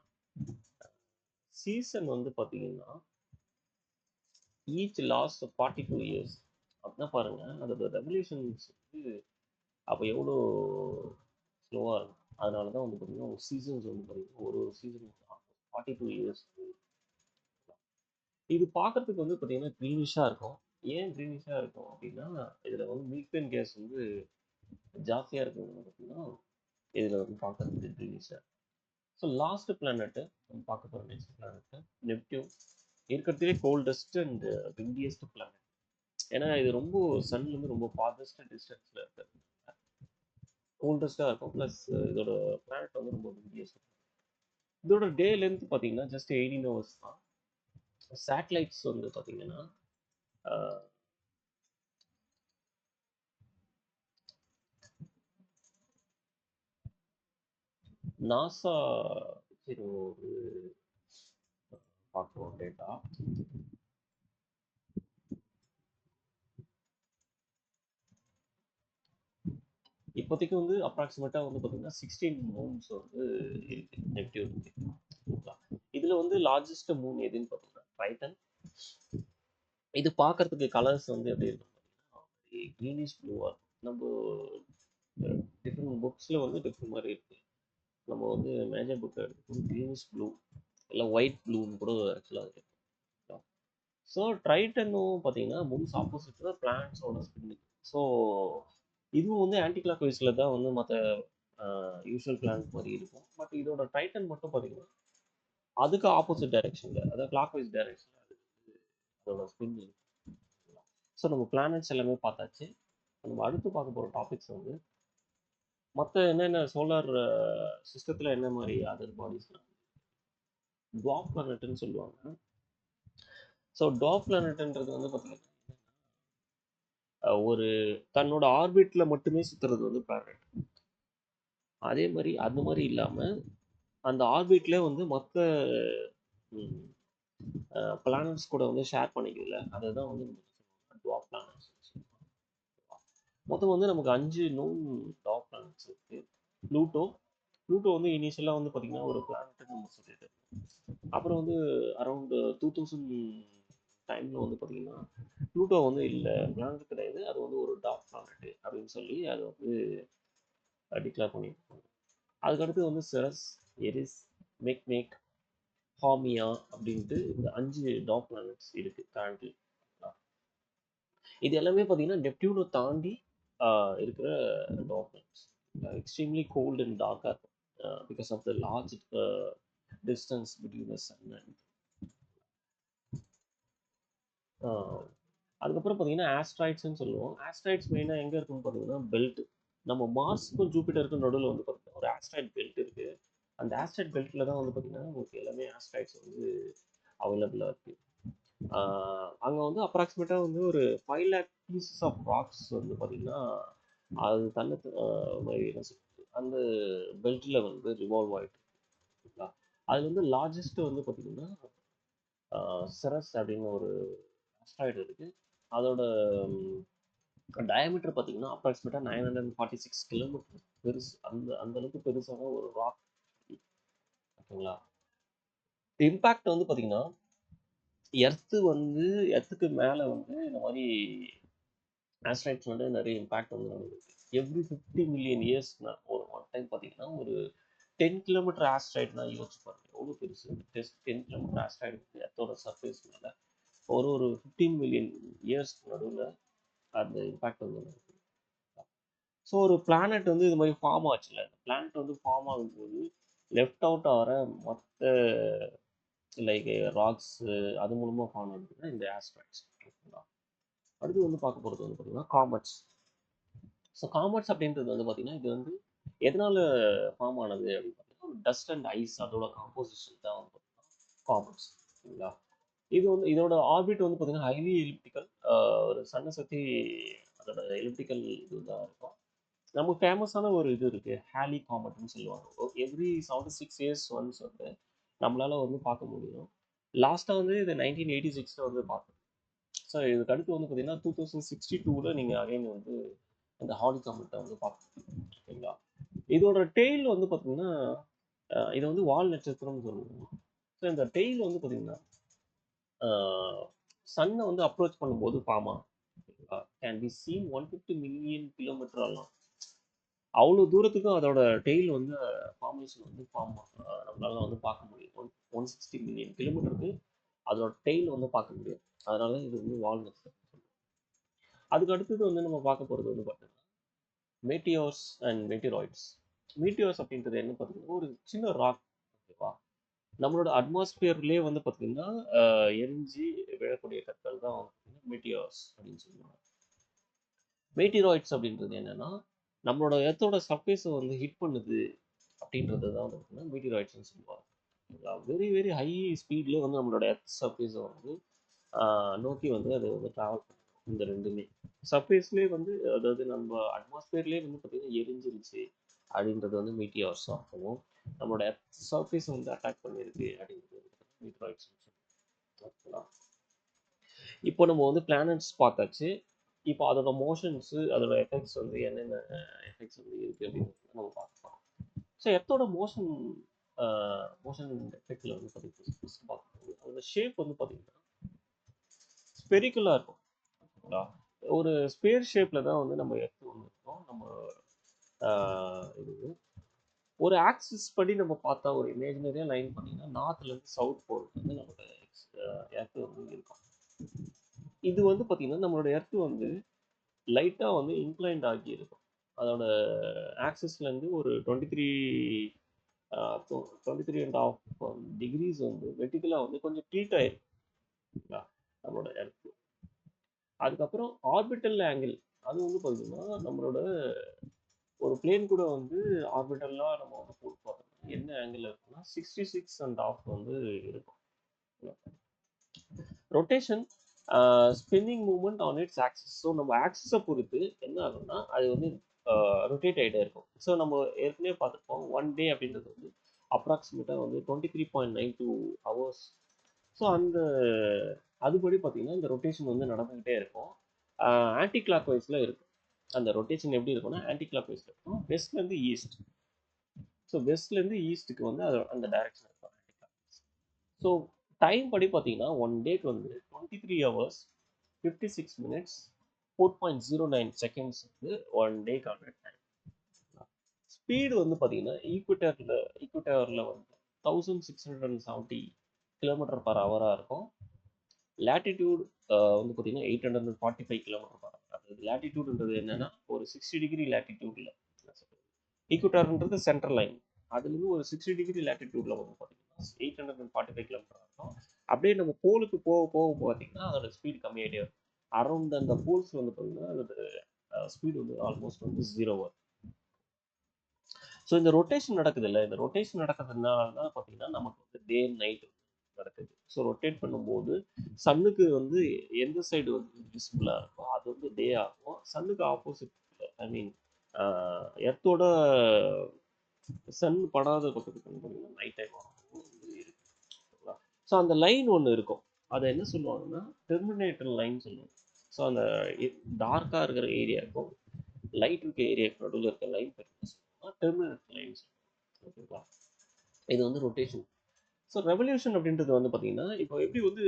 சீசன் வந்து பார்த்தீங்கன்னா ஈச் லாஸ்ட் 42 years. அப்படின்னா பாருங்க அதோட ரெவல்யூஷன்ஸ் வந்து அப்போ எவ்வளோ ஸ்லோவாக இருக்கும். அதனால தான் வந்து பார்த்தீங்கன்னா ஒரு சீசன்ஸ் வந்து பார்த்தீங்கன்னா ஒரு சீசன் 42 years. இது பார்க்கறதுக்கு வந்து பார்த்தீங்கன்னா க்ரீனிஷாக இருக்கும். ஏன் க்ரீனிஷாக இருக்கும் அப்படின்னா இதில் வந்து மீத்தேன் கேஸ் வந்து ஜாஸ்தியாக இருக்குதுன்னு பார்த்தீங்கன்னா இதில் வந்து பார்க்கறதுக்கு க்ரீனிஷாக. ஸோ லாஸ்ட் பிளானட்டு நம்ம பார்க்க போகிற நெக்ஸ்ட் பிளானட்டு நெப்டியூன். இருக்கிறதுலே கோல்டஸ்ட் அண்ட் விண்டியஸ்ட் பிளானட். ஏன்னா இது ரொம்ப சன்லேருந்து ரொம்ப ஃபார்தஸ்ட் டிஸ்டன்ஸில் இருக்குது, கோல்டஸ்ட்டாக இருக்கும். ப்ளஸ் இதோட பிளானட் வந்து ரொம்ப விண்டியஸ்ட். இதோட டே லென்த் பார்த்தீங்கன்னா ஜஸ்ட் 18 hours தான். சேட்டலைட்ஸ் வந்து பார்த்தீங்கன்னா நாசா ஒரு பார்க்குறோம் டேட்டா. இப்போதைக்கு வந்து அப்ராக்சிமேட்டாக வந்து பார்த்தீங்கன்னா 16 மூன்ஸ் வந்து இருக்கு நெப்டியூனுக்கு. இதில் வந்து லார்ஜஸ்ட் மூன் எதுன்னு பார்த்தீங்கன்னா டைட்டன். இது பார்க்கறதுக்கு கலர்ஸ் வந்து எப்படி இருக்கும் பார்த்தீங்கன்னா க்ரீனிஷ் ப்ளூவாக இருக்கும். நம்ம டிஃப்ரெண்ட் புக்ஸில் வந்து டிஃப்ரெண்ட் மாதிரி இருக்குது. நம்ம வந்து மேஜர் புக்கை எடுத்துக்கணும், க்ரீனிஷ் ப்ளூ இல்லை ஒயிட் ப்ளூன்னு கூட ஆக்சுவலாக இருக்கு. ஸோ ட்ரைட்டனும் பார்த்தீங்கன்னா மூன்ஸ் ஆப்போசிட் தான் பிளானட்ஸோட ஸ்பின். ஸோ இதுவும் வந்து ஆன்டி கிளாக் வைஸில் தான் வந்து மற்ற யூஸ்வல் பிளானட் மாதிரி இருக்கும். பட் இதோட டைட்டன் மட்டும் பார்த்தீங்கன்னா அதுக்கு ஆப்போசிட் டைரக்ஷனில், அதாவது கிளாக் வைஸ் டைரக்ஷனில் அதோட ஸ்பின் இருக்கு. ஸோ நம்ம பிளானட்ஸ் எல்லாமே பார்த்தாச்சு. நம்ம அடுத்து பார்க்க போகிற டாபிக்ஸ் வந்து மற்ற என்னென்ன சோலார் சிஸ்டத்தில் என்ன மாதிரி அதர் பாடிஸ்லாம் டுவார்ஃப் பிளானட்னு சொல்லுவாங்க. ஸோ டுவார்ஃப் பிளானட்ன்றது வந்து பார்த்தீங்கன்னா ஒரு தன்னோட ஆர்பிட்டில் மட்டுமே சுற்றுறது வந்து பிளானட். அதே மாதிரி அந்த மாதிரி இல்லாமல் அந்த ஆர்பிட்ல வந்து மற்ற பிளானட்ஸ் கூட வந்து ஷேர் பண்ணிக்கல, அதுதான் வந்து டுவார்ஃப் பிளானட்ஸ். மொத்தம் வந்து நமக்கு 5 நோன் டாப் பிளானட்ஸ் இருக்கு. ப்ளூட்டோ வந்து இனிஷியலாக வந்து பார்த்தீங்கன்னா ஒரு பிளானட்னு நம்ம சொல்லிட்டு, அப்புறம் வந்து அரௌண்ட் 2000 டைமில் வந்து பார்த்தீங்கன்னா ப்ளூட்டோ வந்து இல்லை, பிளானட் கிடையாது, அது வந்து ஒரு டாப் பிளானட் அப்படின்னு சொல்லி அதை வந்து டிக்ளேர் பண்ணியிருக்காங்க. அதுக்கடுத்து வந்து செரஸ், எரிஸ், மெக்மேக், ஹாமியா அப்படின்ட்டு இந்த 5 டாப் பிளானட்ஸ் இருக்கு கரண்ட்லி. இது எல்லாமே பார்த்தீங்கன்னா நெப்டியூனை தாண்டி இருக்கிற top planets. Extremely cold and டார்க்காக இருக்கும் because of the large distance between the sun and. அதுக்கப்புறம் பார்த்தீங்கன்னா ஆஸ்ட்ராய்ட்ஸ்ன்னு சொல்லுவோம். ஆஸ்ட்ராய்ட்ஸ் மெயினாக எங்கே இருக்குன்னு பார்த்தீங்கன்னா பெல்ட். நம்ம மார்ஸ்க்கும் ஜூபிட்டருக்கும் நடுவில் வந்து பார்த்தீங்கன்னா ஒரு ஆஸ்ட்ராய்ட் பெல்ட் இருக்குது. அந்த ஆஸ்ட்ராய்ட் பெல்ட்டில் தான் வந்து பார்த்தீங்கன்னா உங்களுக்கு எல்லாமே ஆஸ்ட்ராய்ட்ஸ் வந்து அவைலபிளாக இருக்குது. அங்கே வந்து அப்ராக்சிமேட்டாக வந்து ஒரு 5 lakh பீசஸ் ஆஃப் ராக்ஸ் வந்து பார்த்தீங்கன்னா அது தன்னை அந்த பெல்ட்டில் வந்து ரிவால்வ் ஆகிட்டு இருக்குங்களா. அதில் வந்து லார்ஜஸ்ட் வந்து பார்த்தீங்கன்னா செரஸ் அப்படின்னு ஒரு ஆஸ்ட்ராய்டு இருக்குது. அதோட டயமீட்டர் பார்த்தீங்கன்னா அப்ராக்சிமேட்டாக 946 கிலோமீட்டர் பெருசு. அந்த அளவுக்கு பெருசான ஒரு ராக். ஓகேங்களா. இம்பேக்ட் வந்து பார்த்தீங்கன்னா எர்த்துக்கு மேலே வந்து இந்த மாதிரி ஆஸ்ட்ராய்ட்ஸ் வந்து நிறைய இம்பேக்ட் வந்து நடக்குது. எவ்ரி 50 million இயர்ஸ் ஒரு ஒன் டைம் பார்த்தீங்கன்னா ஒரு 10 கிலோமீட்டர் ஆஸ்ட்ராய்ட்னா யோசிச்சு பாருங்க எவ்வளோ பெருசு. 10 கிலோமீட்டர் ஆஸ்ட்ராய்டு எர்த்தோட சர்ஃபேஸ் மேலே ஒரு 15 million இயர்ஸ்க்கு நடுவில் அந்த இம்பேக்ட் வந்து நடக்குது. ஸோ ஒரு பிளானட் வந்து இது மாதிரி ஃபார்ம் ஆச்சுல்ல, அந்த பிளானட் வந்து ஃபார்ம் ஆகும்போது லெஃப்ட் அவுட் ஆகிற மற்ற லைக் ராக்ஸ் அது மூலமாக ஃபார்ம் ஆகுதுன்னா இந்த ஆஸ்ட்ராய்ட்ஸ். அடுத்து வந்து பார்க்க போகிறது வந்து பார்த்தீங்கன்னா காமெட்ஸ். ஸோ காமெட்ஸ் அப்படின்றது வந்து பார்த்தீங்கன்னா இது வந்து எதனால ஃபார்ம் ஆனது அப்படின்னு பார்த்தீங்கன்னா டஸ்ட் அண்ட் ஐஸ் அதோட காம்போசிஷன் தான் வந்து பார்த்தீங்கன்னா காமெட்ஸ். சரிங்களா. இது வந்து இதோட ஆர்பிட் வந்து பார்த்தீங்கன்னா ஹைலி எலிப்டிக்கல். ஒரு சன்னை சுற்றி அதோட எலிப்டிக்கல் இதுதான் இருக்கும். நமக்கு ஃபேமஸான ஒரு இது இருக்குது, ஹேலி காமெட்னு சொல்லுவாங்க. எவ்ரி 76 years ஒன்ஸ் வந்து நம்மளால் வந்து பார்க்க முடியும். லாஸ்ட்டாக வந்து இது 1986 வந்து பார்த்தோம். ஸோ இதுக்கு அடுத்து வந்து பார்த்தீங்கன்னா 2062 நீங்கள் அகைன் வந்து அந்த ஹாலி காமெட்டை வந்து பார்க்கணும். ஓகேங்களா. இதோட டெய்ல் வந்து பார்த்தீங்கன்னா இதை வந்து வால் நட்சத்திரம்னு சொல்லுவோம். ஸோ இந்த டெய்ல் வந்து பார்த்தீங்கன்னா சன்னை வந்து அப்ரோச் பண்ணும்போது ஃபார்ம் ஆகும். Can be seen 150 million kilometre ஆகலாம். அவ்வளோ தூரத்துக்கும் அதோட டெய்ல் வந்து ஃபார்மேஷன் வந்து நம்மளால வந்து பார்க்க முடியும். 160 million கிலோமீட்டருக்கு அதோட டெய்ல் வந்து பார்க்க முடியும். அதனால இது வந்து வால் நட்சத்திரம். அதுக்கு அடுத்தது வந்து நம்ம பார்க்க போகிறது வந்து பார்த்தீங்கன்னா மேட்டியோர்ஸ் அண்ட் மெட்டிராய்ட்ஸ். மீட்டியோர்ஸ் அப்படின்றது என்ன பார்த்தீங்கன்னா ஒரு சின்ன ராக். ஓகேவா. நம்மளோட அட்மாஸ்பியர்லேயே வந்து பார்த்தீங்கன்னா எரிஞ்சு விழக்கூடிய கற்கள் தான் மீட்டியார்ஸ் அப்படின்னு சொல்லுவாங்க. மீட்டிராய்ட்ஸ் அப்படின்றது என்னன்னா நம்மளோட எர்த்தோட சர்ஃபேஸை வந்து ஹிட் பண்ணுது அப்படின்றது தான் வந்து பார்த்தீங்கன்னா மீட்டிராய்ட்ஸ்னு சொல்லுவாங்க. வெரி வெரி ஹை ஸ்பீடில் வந்து நம்மளோட எர்த் சர்ஃபேஸை வந்து நோக்கி வந்து அது வந்து ட்ராவல் பண்ணும். இந்த ரெண்டுமே சர்ஃபேஸ்லேயே வந்து, அதாவது நம்ம அட்மாஸ்பியர்லேயே வந்து பார்த்தீங்கன்னா எரிஞ்சிருச்சு அப்படின்றது வந்து மீட்டியார்ஸ் ஆகும். நம்மளோட எர்த் சர்ஃபேஸ் வந்து அட்டாக் பண்ணியிருக்கு அப்படின்றது மீட்டிராய்ட்ஸ். ஓகேங்களா? இப்போ நம்ம வந்து பிளானட்ஸ் பார்த்தாச்சு. இப்போ அதோட மோஷன்ஸு, அதோட எஃபெக்ட்ஸ் வந்து என்னென்ன எஃபெக்ட்ஸ் வந்து இருக்குது அப்படின்னு நம்ம பார்க்கலாம். ஸோ எர்த்தோட மோஷன் எஃபெக்டில் வந்து பார்த்தீங்கன்னா பார்க்கும்போது அதோட ஷேப் வந்து பார்த்தீங்கன்னா ஸ்பெரிக்கலாக இருக்கும். ஓகேங்களா? ஒரு ஸ்பேர் ஷேப்பில் தான் வந்து நம்ம எர்த்து வந்து இருக்கோம். நம்ம இது ஒரு ஆக்சிஸ் படி நம்ம பார்த்தா ஒரு இமேஜினரியாக லைன் பண்ணிங்கன்னா நார்த்லேருந்து சவுத் போல் வந்து நம்மளோட எர்த்து வந்து இருக்கும். இது வந்து பார்த்தீங்கன்னா நம்மளோட எர்த்து வந்து லைட்டாக வந்து இன்க்ளைன்ட் ஆகி இருக்கும். அதோட ஆக்சிஸ்லேருந்து ஒரு 23.5 டிகிரிஸ் வந்து வெர்டிகலாக வந்து கொஞ்சம் ட்ரீட் ஆயிருக்கும் நம்மளோட எர்த்து. அதுக்கப்புறம் ஆர்பிட்டல் ஆங்கிள் அது வந்து பார்த்தீங்கன்னா நம்மளோட ஒரு பிளேன் கூட வந்து ஆர்பிட்டல்லாம் நம்ம வந்து போட்டு பார்த்தோம்னா என்ன ஆங்கிள் இருக்குன்னா 66.5 வந்து இருக்கும். Rotation spinning movement on it's axis. So நம்ம ஆக்சிஸை பொறுத்து என்ன ஆகும்னா அது வந்து ரொட்டேட் ஆகிட்டே இருக்கும். ஸோ நம்ம ஏற்கனவே பார்த்துருப்போம் 1 டே அப்படின்றது வந்து அப்ராக்சிமேட்டாக வந்து 23.92 ஹவர்ஸ். ஸோ அதுபடி பார்த்தீங்கன்னா இந்த ரொட்டேஷன் வந்து நடந்துக்கிட்டே இருக்கும். ஆன்டி கிளாக் வைஸில் இருக்கும். அந்த ரொட்டேஷன் எப்படி இருக்கும்னா ஆன்டி கிளாக் வைஸில் இருக்கும். வெஸ்ட்லேருந்து ஈஸ்ட். ஸோ வெஸ்ட்லேருந்து ஈஸ்ட்டுக்கு வந்து அது அந்த டைரக்ஷன் இருக்கும். ஸோ டைம் படி பார்த்தீங்கன்னா 1 டேக்கு வந்து 23 ஹவர்ஸ் 56 மினிட்ஸ் 4.09 செகண்ட்ஸ் வந்து 1 டேக்கான டைம். ஸ்பீடு வந்து பார்த்தீங்கன்னா ஈக்குவட்டரில் வந்து 1670 கிலோமீட்டர் பர் ஹவராக இருக்கும். லேட்டிடியூட் வந்து பார்த்தீங்கன்னா 845 கிலோமீட்டர் பர் ஹவர். அது லேட்டிடியூட்ன்றது என்னன்னா ஒரு 60 டிகிரி லேட்டிடியூட்ல, ஈக்குவட்டர்ன்றது சென்ட்ரல் லைன், அதுலேருந்து ஒரு 60 டிகிரி லேட்டிடியூட்ல வந்து பார்த்தீங்கன்னா 845 கிலோமீட்டர் இருக்கும். அப்படியே நம்ம போலுக்கு போக போக பார்த்தீங்கன்னா அதோட ஸ்பீட் கம்மியாகிட்டே இருக்கும். அரௌண்ட் அந்த போல்ஸ் வந்து பார்த்தீங்கன்னா அதோட ஸ்பீடு வந்து ஆல்மோஸ்ட் வந்து 0 வரும். ஸோ இந்த ரொட்டேஷன் நடக்குது இல்லை, இந்த ரொட்டேஷன் நடக்கிறதுனால தான் பார்த்தீங்கன்னா நமக்கு வந்து டே நைட் நடக்குது. ஸோ ரொட்டேட் பண்ணும்போது சன்னுக்கு வந்து எந்த சைடு வந்து விசிபிளாக இருக்கோ அது வந்து டே ஆகும். சன்னுக்கு ஆப்போசிட், ஐ மீன் எர்த்தோட சன் படாத பக்கத்துக்கு வந்து பார்த்தீங்கன்னா நைட் டைம் ஆகும். ஸோ அந்த லைன் ஒன்று இருக்கும். அதை என்ன சொல்லுவாங்கன்னா டெர்மினேட்டர் லைன் சொல்லுவாங்க. ஸோ அந்த டார்க்காக இருக்கிற ஏரியா இருக்கும், லைட் இருக்க ஏரியாவுக்கு நடுவில் இருக்க லைன் டெர்மினேட்டர் லைன்ஸ். ஓகேங்களா? இது வந்து ரொட்டேஷன். ஸோ ரெவல்யூஷன் அப்படின்றது வந்து பார்த்தீங்கன்னா இப்போ எப்படி வந்து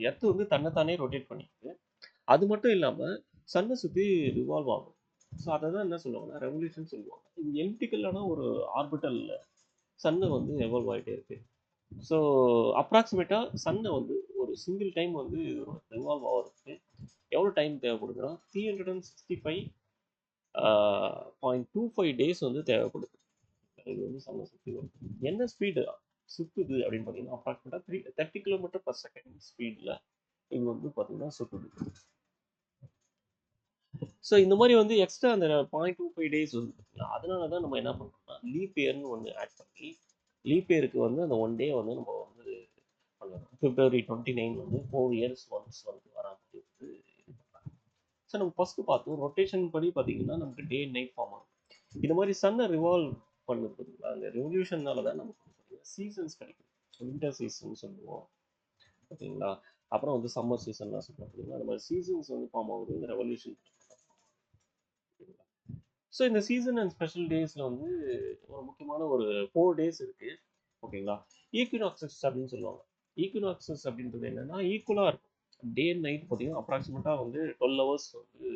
எர்த்து வந்து தன்னைத்தானே ரொட்டேட் பண்ணிட்டு அது மட்டும் இல்லாமல் சன்னை சுற்றி ரிவால்வ் ஆகும். ஸோ அதை தான் என்ன சொல்லுவாங்கன்னா ரெவல்யூஷன் சொல்லுவாங்க. இது எலிப்டிக்கலான ஒரு ஆர்பிட்டலில் சன்னை வந்து எவால்வ் ஆகிட்டே இருக்கு. ஸோ அப்ராக்சிமேட்டாக சன்னை வந்து ஒரு சிங்கிள் டைம் வந்து ரிவால்வ் ஆகிறதுக்கு எவ்வளோ டைம் தேவைப்படுதுன்னா 365.25 டேஸ் வந்து தேவைப்படுது. இது வந்து சன்னை சுற்றி வரும். என்ன ஸ்பீடு சுற்றுது அப்படின்னு பார்த்தீங்கன்னா அப்ராக்சிமேட்டாக 30 கிலோமீட்டர் பர் செகண்ட் ஸ்பீடில் இது வந்து பார்த்தீங்கன்னா சுற்றுது. ஸோ இந்த மாதிரி வந்து எக்ஸ்ட்ரா அந்த 0.25 டேஸ் வந்து அதனால தான் நம்ம என்ன பண்ணுறோம்னா லீப் இயர்னு ஒன்று ஆட் பண்ணி லீப் இயருக்கு வந்து அந்த 1 டே வந்து நம்ம வந்து பண்ணணும். February 29 வந்து 4 இயர்ஸ் ஒன்ஸ் வந்து வர மாதிரி வந்து இது பண்ணுறாங்க. ஸோ நம்ம ஃபஸ்ட்டு பார்த்தோம் ரொட்டேஷன் படி பார்த்தீங்கன்னா நமக்கு டே அண்ட் நைட் ஃபார்ம் ஆகும். இந்த மாதிரி சன்னை ரிவால்வ் பண்ணுறது அந்த ரெவல்யூஷனால தான் நமக்கு சீசன்ஸ் கிடைக்கும். வின்டர் சீசன் சொல்லுவோம், ஓகேங்களா? அப்புறம் வந்து சம்மர் சீசன்லாம் சொல்லுவோம். அந்த மாதிரி சீசன்ஸ் வந்து ஃபார்ம் ஆகுது இந்த ரெவல்யூஷன். ஸோ இந்த சீசன் அண்ட் ஸ்பெஷல் டேஸில் வந்து ஒரு முக்கியமான ஒரு 4 டேஸ் இருக்குது, ஓகேங்களா? ஈக்வினாக்சஸ் அப்படின்னு சொல்லுவாங்க. ஈக்வினாக்சஸ் அப்படின்றது என்னென்னா ஈக்குவலாக இருக்கும். டே அண்ட் நைட் பார்த்தீங்கன்னா அப்ராக்சிமேட்டாக வந்து 12 ஹவர்ஸ் வந்து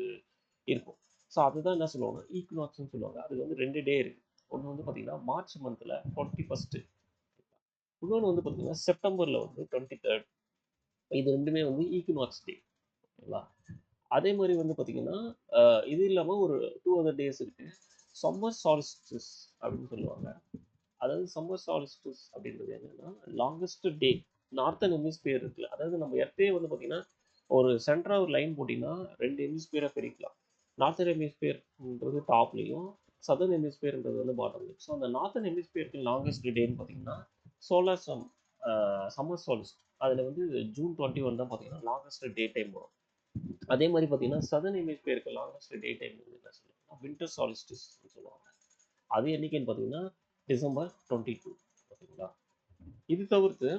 இருக்கும். ஸோ அதுதான் என்ன சொல்லுவாங்க ஈக்வினாக்ஸ்ன்னு சொல்லுவாங்க. அது வந்து 2 டே இருக்குது. ஒன்று வந்து பார்த்தீங்கன்னா மார்ச் மந்தில் 21, இன்னொன்று வந்து பார்த்தீங்கன்னா செப்டம்பரில் வந்து 23. இது ரெண்டுமே வந்து ஈக்வினாக்ஸ் டே, ஓகேங்களா? அதே மாதிரி வந்து பார்த்தீங்கன்னா இது இல்லாமல் ஒரு 2 other டேஸ் இருக்குது. சம்மர் சால்ஸ்டிஸ் அப்படின்னு சொல்லுவாங்க. அதாவது சம்மர் சாலிஸ்டிஸ் அப்படின்றது என்னன்னா லாங்கஸ்ட் டே. நார்த்தன் ஹெமிஸ்பியர் இருக்குல்ல, அதாவது நம்ம எர்த்தே வந்து பார்த்தீங்கன்னா ஒரு சென்டரா ஒரு லைன் போட்டிங்கன்னா 2 ஹெமிஸ்பியரா பிரிக்கலாம். நார்த்தன் ஹெமிஸ்பியர்ன்றது டாப்லையும், சதர்ன் ஹெமிஸ்பியர்ன்றது வந்து பாட்டம்லையும். ஸோ அந்த நார்த்தன் ஹெமிஸ்பியருக்கு லாங்கஸ்ட் டேன்னு பார்த்தீங்கன்னா சோலார் சம்மர் சாலிஸ்ட். அதில் வந்து ஜூன் 21 தான் பார்த்தீங்கன்னா லாங்கஸ்ட் டே டைம் வரும். அதே மாதிரி பார்த்தீங்கன்னா சதர்ன் ஹெமிஸ்பியருக்கு லாங்கஸ்ட் டே டைம் வந்து என்ன சொல்லுவாங்கன்னா வின்டர் சாலிஸ்டிஸ் சொல்லுவாங்க. அது என்னைக்குன்னு பார்த்தீங்கன்னா டிசம்பர் 22. ஓகேங்களா. இது தவிர்த்து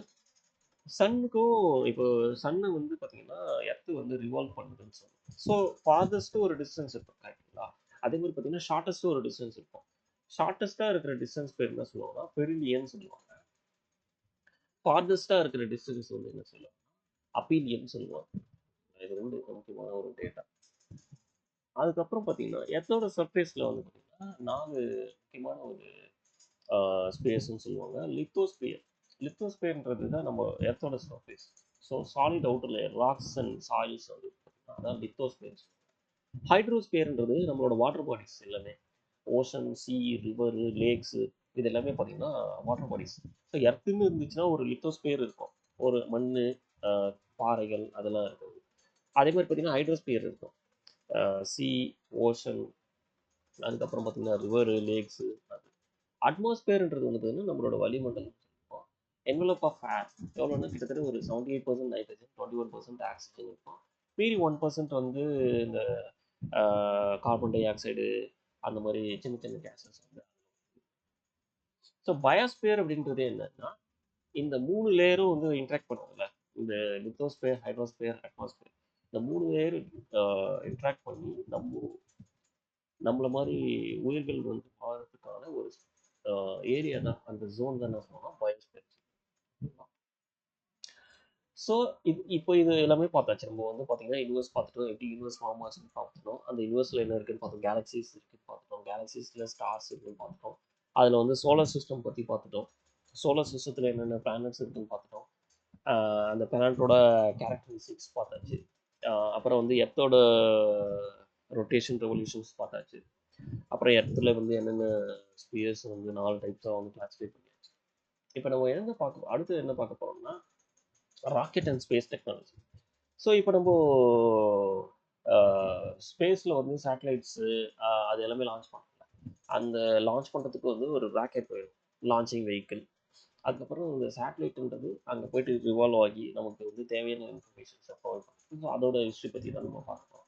சன்னுக்கும் இப்போ சன்னை வந்து பார்த்தீங்கன்னா எர்த்து வந்து ரிவால்வ் பண்ணுதுன்னு சொல்லுவோம். ஸோ ஃபார்தஸ்ட் ஒரு டிஸ்டன்ஸ் இருக்கும் கரெக்டுங்களா. அதே மாதிரி பார்த்தீங்கன்னா ஷார்ட்டஸ்ட் ஒரு டிஸ்டன்ஸ் இருக்கும். ஷார்ட்டஸ்ட்டாக இருக்கிற டிஸ்டன்ஸ் பேர் என்ன சொல்லுவாங்கன்னா பெரிலியன் சொல்லுவாங்க. ஃபார்தஸ்ட்டாக இருக்கிற டிஸ்டன்ஸ் வந்து என்ன சொல்லுவாங்க அப்பீலியன் சொல்லுவாங்க. இது ரெண்டு முக்கியமான ஒரு டேட்டா. அதுக்கப்புறம் பார்த்தீங்கன்னா எர்த்தோட சர்ஃபேஸில் வந்து பார்த்தீங்கன்னா 4 முக்கியமான ஒரு ஸ்பேஸ்ன்னு சொல்லுவாங்க. லித்தோஸ்பியர். லித்தோஸ்பியர்ன்றது தான் நம்ம எர்த்தோட surface. So solid outer layer rocks and soils வந்து அதான் லித்தோஸ்பியர். ஹைட்ரோஸ்பியர்ன்றது நம்மளோட வாட்டர் பாடிஸ் எல்லாமே, ஓஷன், சி, ரிவர், லேக்ஸ், இது எல்லாமே பார்த்தீங்கன்னா வாட்டர் பாடிஸ். ஸோ எர்த்துன்னு இருந்துச்சுன்னா ஒரு லித்தோஸ்பியர் இருக்கும், ஒரு மண், பாறைகள் அதெல்லாம் இருக்குது. அதே மாதிரி பார்த்தீங்கன்னா ஹைட்ரோஸ்பியர் இருக்கும், சி, ஓஷன், அதுக்கப்புறம் பார்த்தீங்கன்னா ரிவர், லேக்ஸு. அட்மாஸ்பியர்ன்றது வந்து பார்த்தீங்கன்னா நம்மளோட வளிமண்டலம். என்வலப் ஆஃப் ஏர் எவ்வளோன்னா கிட்டத்தட்ட ஒரு 78% நைட்ரஜன், 21% ஆக்சிஜன் இருக்கும். மீறி 1% வந்து இந்த கார்பன் டை ஆக்சைடு அந்த மாதிரி சின்ன சின்ன கேஸஸ் வந்து. ஸோ பயோஸ்பியர் அப்படின்றது என்னன்னா இந்த 3 லேயரும் வந்து இன்ட்ராக்ட் பண்ணுறதுல, இந்த லித்தோஸ்பியர், ஹைட்ரோஸ்பியர், அட்மாஸ்பியர், இந்த 3 லேயர் இன்ட்ராக்ட் பண்ணி நம்மள மாதிரி உயிர்கள் வந்து வாழ்றதுக்கான ஒரு ஏரியா தான், அந்த ஜோன் தான் என்ன சொல்லுவோம்னா பயோஸ்பியர். ஸோ இப்போ இது எல்லாமே பார்த்தாச்சு. நம்ம வந்து பார்த்தீங்கன்னா யூனிவர்ஸ் பார்த்துட்டோம், எப்படி யூனிவர்ஸ் ஃபார்ம் ஆச்சுன்னு பார்த்துட்டோம், அந்த யூனிவர்ஸில் என்ன இருக்குன்னு பார்த்தோம், கேலக்சிஸ் இருக்குன்னு பார்த்துட்டோம், கேலக்சிஸில் ஸ்டார்ஸ் இருக்குன்னு பார்த்துட்டோம், அதில் வந்து சோலார் சிஸ்டம் பற்றி பார்த்துட்டோம், சோலார் சிஸ்டத்தில் என்னென்ன பிளானட்ஸ் இருக்குன்னு பார்த்துட்டோம், அந்த பிளானட்டோட கேரக்டரிஸ்டிக்ஸ் பார்த்தாச்சு, அப்புறம் வந்து எர்த்தோட ரொட்டேஷன் ரெவல்யூஷன்ஸ் பார்த்தாச்சு, அப்புறம் எர்த்தில் வந்து என்னென்ன ஸ்பியர்ஸ் வந்து 4 டைப்ஸாக வந்து கிளாஸிஃபை பண்ணியாச்சு. இப்போ நம்ம என்ன பார்க்க அடுத்து என்ன பார்க்க போகிறோம்னா rocket and space technology. So இப்போ நம்ம ஸ்பேஸில் வந்து சேட்டலைட்ஸு அது எல்லாமே லான்ச் பண்ணல. அந்த லான்ச் பண்ணுறதுக்கு வந்து ஒரு ராக்கெட் வேணும், லான்ச்சிங் வெஹிக்கிள். அதுக்கப்புறம் இந்த சேட்டலைட்ன்றது அங்கே போயிட்டு ரிவால்வ் ஆகி நமக்கு வந்து தேவையான இன்ஃபர்மேஷன்ஸை ப்ரொவைட் பண்ணுறது. ஸோ அதோட ஹிஸ்ட்ரி பற்றி தான் நம்ம பார்க்கலாம்.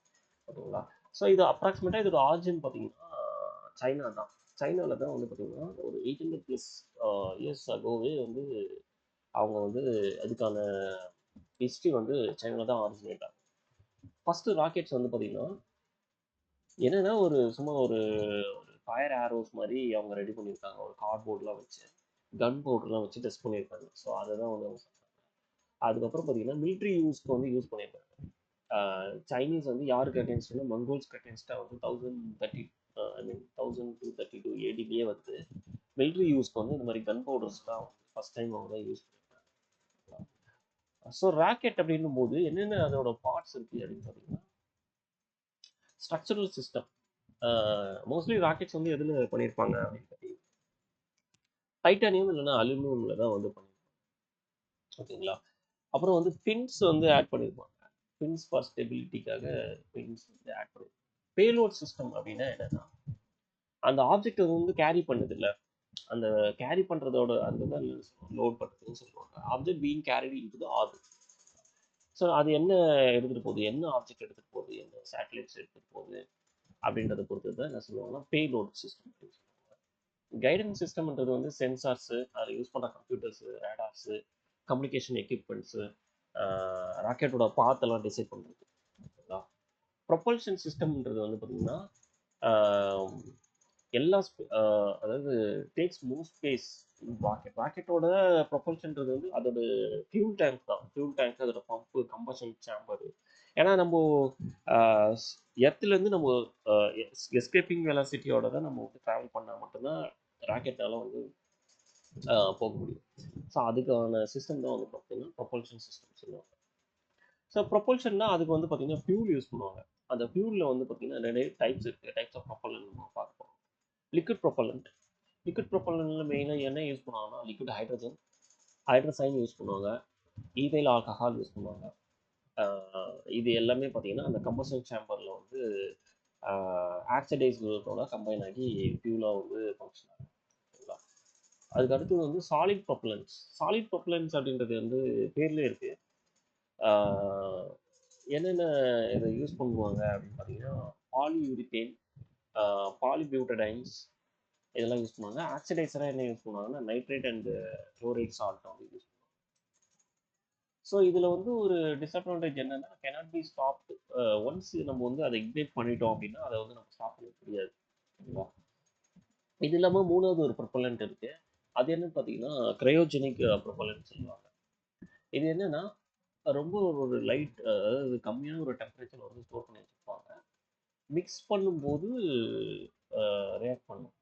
ஓகேங்களா. ஸோ இது அப்ராக்சிமேட்டாக இதோட ஆரிஜின் பார்த்தீங்கன்னா சைனா தான். சைனாவில் தான் வந்து பார்த்தீங்கன்னா ஒரு 800+ இயர்ஸ் அகோவே வந்து அவங்க வந்து அதுக்கான ஹிஸ்ட்ரி வந்து சைனாவில் தான் ஆரிஜினேட் ஆகும். ஃபர்ஸ்ட் ராக்கெட்ஸ் வந்து பார்த்தீங்கன்னா என்னன்னா ஒரு சும்மா ஒரு ஃபயர் ஆரோஸ் மாதிரி அவங்க ரெடி பண்ணியிருக்காங்க, ஒரு கார்ட்போர்ட்லாம் வச்சு, கன் பவுடர்லாம் வச்சு டெஸ்ட் பண்ணியிருக்காங்க. ஸோ அதை தான் வந்து அவங்க சொல்றாங்க. அதுக்கப்புறம் பார்த்தீங்கன்னா மிலிட்ரி யூஸ்க்கு வந்து யூஸ் பண்ணியிருக்காங்க. சைனீஸ் வந்து யாருக்கு அகேன்ஸ்ட்னா மங்கோல்ஸ்க்கு அகேன்ஸ்டாக வந்து 1232 ஏடிலேயே வந்து மிலிட்ரி யூஸ்க்கு வந்து இந்த மாதிரி கன் பவுடர்ஸ்லாம் ஃபர்ஸ்ட் டைம் அவங்க தான் யூஸ் பண்ணியிருக்காங்க. ஸோ ராக்கெட் அப்படின்னும் போது என்னென்ன அதோட பார்ட்ஸ் இருக்கு அப்படின்னு பார்த்தீங்கன்னா ஸ்ட்ரக்சரல் சிஸ்டம். மோஸ்ட்லி ராக்கெட்ஸ் வந்து எதில் பண்ணியிருப்பாங்க அப்படின்னு பார்த்தீங்கன்னா டைட்டானியம் இல்லைன்னா அலுமினியமில் தான் வந்து பண்ணியிருப்பாங்க. ஓகேங்களா. அப்புறம் வந்து பின்ஸ் வந்து ஆட் பண்ணியிருப்பாங்க, பின்ஸ் ஃபார் ஸ்டெபிலிட்டிக்காக பின்ஸ் வந்து ஆட் பண்ணியிருப்பாங்க. பேலோட் சிஸ்டம் அப்படின்னா என்னன்னா அந்த ஆப்ஜெக்ட் வந்து கேரி பண்ணுது இல்லை, அந்த கேரி பண்ணுறதோட அந்த லோட் பண்ணுறதுன்னு சொல்லுவாங்க. Object being carried into the orbit. So அது என்ன எடுத்துகிட்டு போகுது, என்ன ஆப்ஜெக்ட் எடுத்துகிட்டு போகுது, என்ன சேட்டலைட்ஸ் எடுத்துகிட்டு போகுது அப்படின்றத பொறுத்து தான் என்ன சொல்லுவாங்கன்னா பேலோட் சிஸ்டம் அப்படின்னு சொல்லுவாங்க. கைடன்ஸ் சிஸ்டம்ன்றது வந்து சென்சார்ஸு, அதில் யூஸ் பண்ணுற கம்ப்யூட்டர்ஸு, ரேடார்ஸு, கம்யூனிகேஷன் எக்யூப்மெண்ட்ஸு, ராக்கெட்டோட பாத்தெல்லாம் டிசைட் பண்ணுறது. ஓகேங்களா. ப்ரொபல்ஷன் சிஸ்டம்ன்றது வந்து பார்த்திங்கன்னா எல்லா அதாவது டேக்ஸ் மோர் ஸ்பேஸ் ராக்கெட். ராக்கெட்டோட ப்ரொபல்ஷன்றது வந்து அதோட ஃபியூல் டேங்க் தான், ஃபியூல் டேங்க், அதோட பம்பு, கம்பஷன் சேம்பரு. ஏன்னா நம்ம எர்த்துலேருந்து நம்ம எஸ்கேப்பிங் வெலாசிட்டியோட தான் நம்ம வந்து ட்ராவல் பண்ணால் மட்டும்தான் ராக்கெட்டால் வந்து போக முடியும். ஸோ அதுக்கான சிஸ்டம் தான் வந்து பார்த்தீங்கன்னா ப்ரொபல்ஷன் சிஸ்டம் சொல்லுவாங்க. ஸோ ப்ரொபல்ஷன்னா அதுக்கு வந்து பார்த்தீங்கன்னா ஃபியூல் யூஸ் பண்ணுவாங்க. அந்த ஃபியூலில் வந்து பார்த்தீங்கன்னா நிறைய டைப்ஸ் இருக்குது, டைப்ஸ் ஆஃப் ப்ரொபல்லன்ட் நம்ம பார்ப்போம். லிக்விட் ப்ரொபல்லண்ட், லிக்விட் ப்ரொபல்லன்ல மெயினாக என்ன யூஸ் பண்ணுவாங்கன்னா லிக்விட் ஹைட்ரஜன், ஹைட்ரசைன் யூஸ் பண்ணுவாங்க, ஈதைல் ஆல்கஹால் யூஸ் பண்ணுவாங்க. இது எல்லாமே பார்த்தீங்கன்னா அந்த கம்பஷன் சேம்பரில் வந்து ஆக்சிடைஸ்களோட கம்பைன் ஆகி ஃபியூலாக வந்து ஃபங்க்ஷன் ஆகும். ஓகேங்களா? அதுக்கு அடுத்தது வந்து சாலிட் ப்ரொப்பலன்ஸ். சாலிட் ப்ரொப்பலன்ஸ் அப்படின்றது வந்து பேர்லேயே இருக்கு. என்னென்ன இதை யூஸ் பண்ணுவாங்க அப்படின்னு பார்த்தீங்கன்னா பாலியூரித்தேன், பாலிபியூட்டடைன்ஸ் இதெல்லாம் யூஸ் பண்ணுவாங்க. ஆக்சிடைசராக என்ன யூஸ் பண்ணுவாங்கன்னா நைட்ரேட் அண்ட் குளோரைட் சால்ட் வந்து யூஸ் பண்ணுவாங்க. ஸோ இதில் வந்து ஒரு டிஸ்அட்வான்டேஜ் என்னன்னா cannot பி ஸ்டாப்டு. ஒன்ஸ் நம்ம வந்து அதை இக்னைட் பண்ணிட்டோம் அப்படின்னா அதை வந்து நம்ம ஸ்டாப் பண்ண முடியாது. ஓகேங்களா? இது இல்லாமல் மூணாவது ஒரு ப்ரொப்பலண்ட் இருக்கு. அது என்னன்னு பார்த்தீங்கன்னா கிரையோஜெனிக் ப்ரொப்பலண்ட் சொல்லுவாங்க. இது என்னன்னா ரொம்ப ஒரு லைட், அதாவது கம்மியான ஒரு டெம்பரேச்சர் வந்து ஸ்டோர் பண்ணி வச்சுருப்பாங்க. மிக்ஸ் பண்ணும்போது ரியாக்ட் பண்ணும்.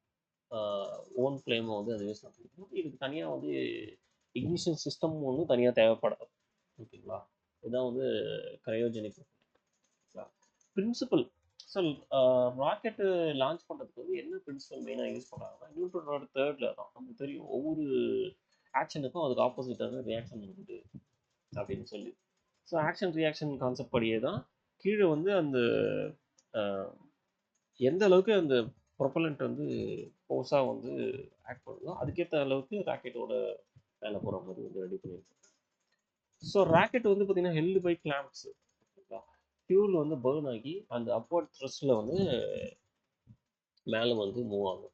ஓன் ஃப்ளேமை வந்து அது யூஸ் பண்ணிக்கும். இதுக்கு தனியாக வந்து இக்னிஷன் சிஸ்டம் வந்து தனியாக தேவைப்படாது. ஓகேங்களா? இதுதான் வந்து cryogenic principle. So rocket launch பண்ணுறதுக்கு வந்து என்ன பிரின்சிபல் மெயினாக யூஸ் பண்ணுறாங்கன்னா நியூட்டனோட தேர்ட்ல தான் நமக்கு தெரியும் ஒவ்வொரு ஆக்ஷனுக்கும் அதுக்கு ஆப்போசிட்டான ரியாக்ஷன் இருக்குது அப்படின்னு சொல்லி. ஸோ ஆக்ஷன் ரியாக்ஷன் கான்செப்ட் படியே தான் கீழே வந்து அந்த எந்த அளவுக்கு அந்த ப்ரொப்பலண்ட் வந்து ஃபோர்ஸாக வந்து ஆக்ட் பண்ணுதோ அதுக்கேற்ற அளவுக்கு ராக்கெட்டோட மேலே போகிற மாதிரி வந்து ரெடி பண்ணியிருக்கோம். ஸோ ராக்கெட் வந்து பார்த்தீங்கன்னா ஹெல்டு பை கிளாம்ப்ஸ். ஃபியூல் வந்து பர்ன் ஆகி அந்த அப்வர்ட் த்ரஸ்டில் வந்து மேலே வந்து மூவ் ஆகும்.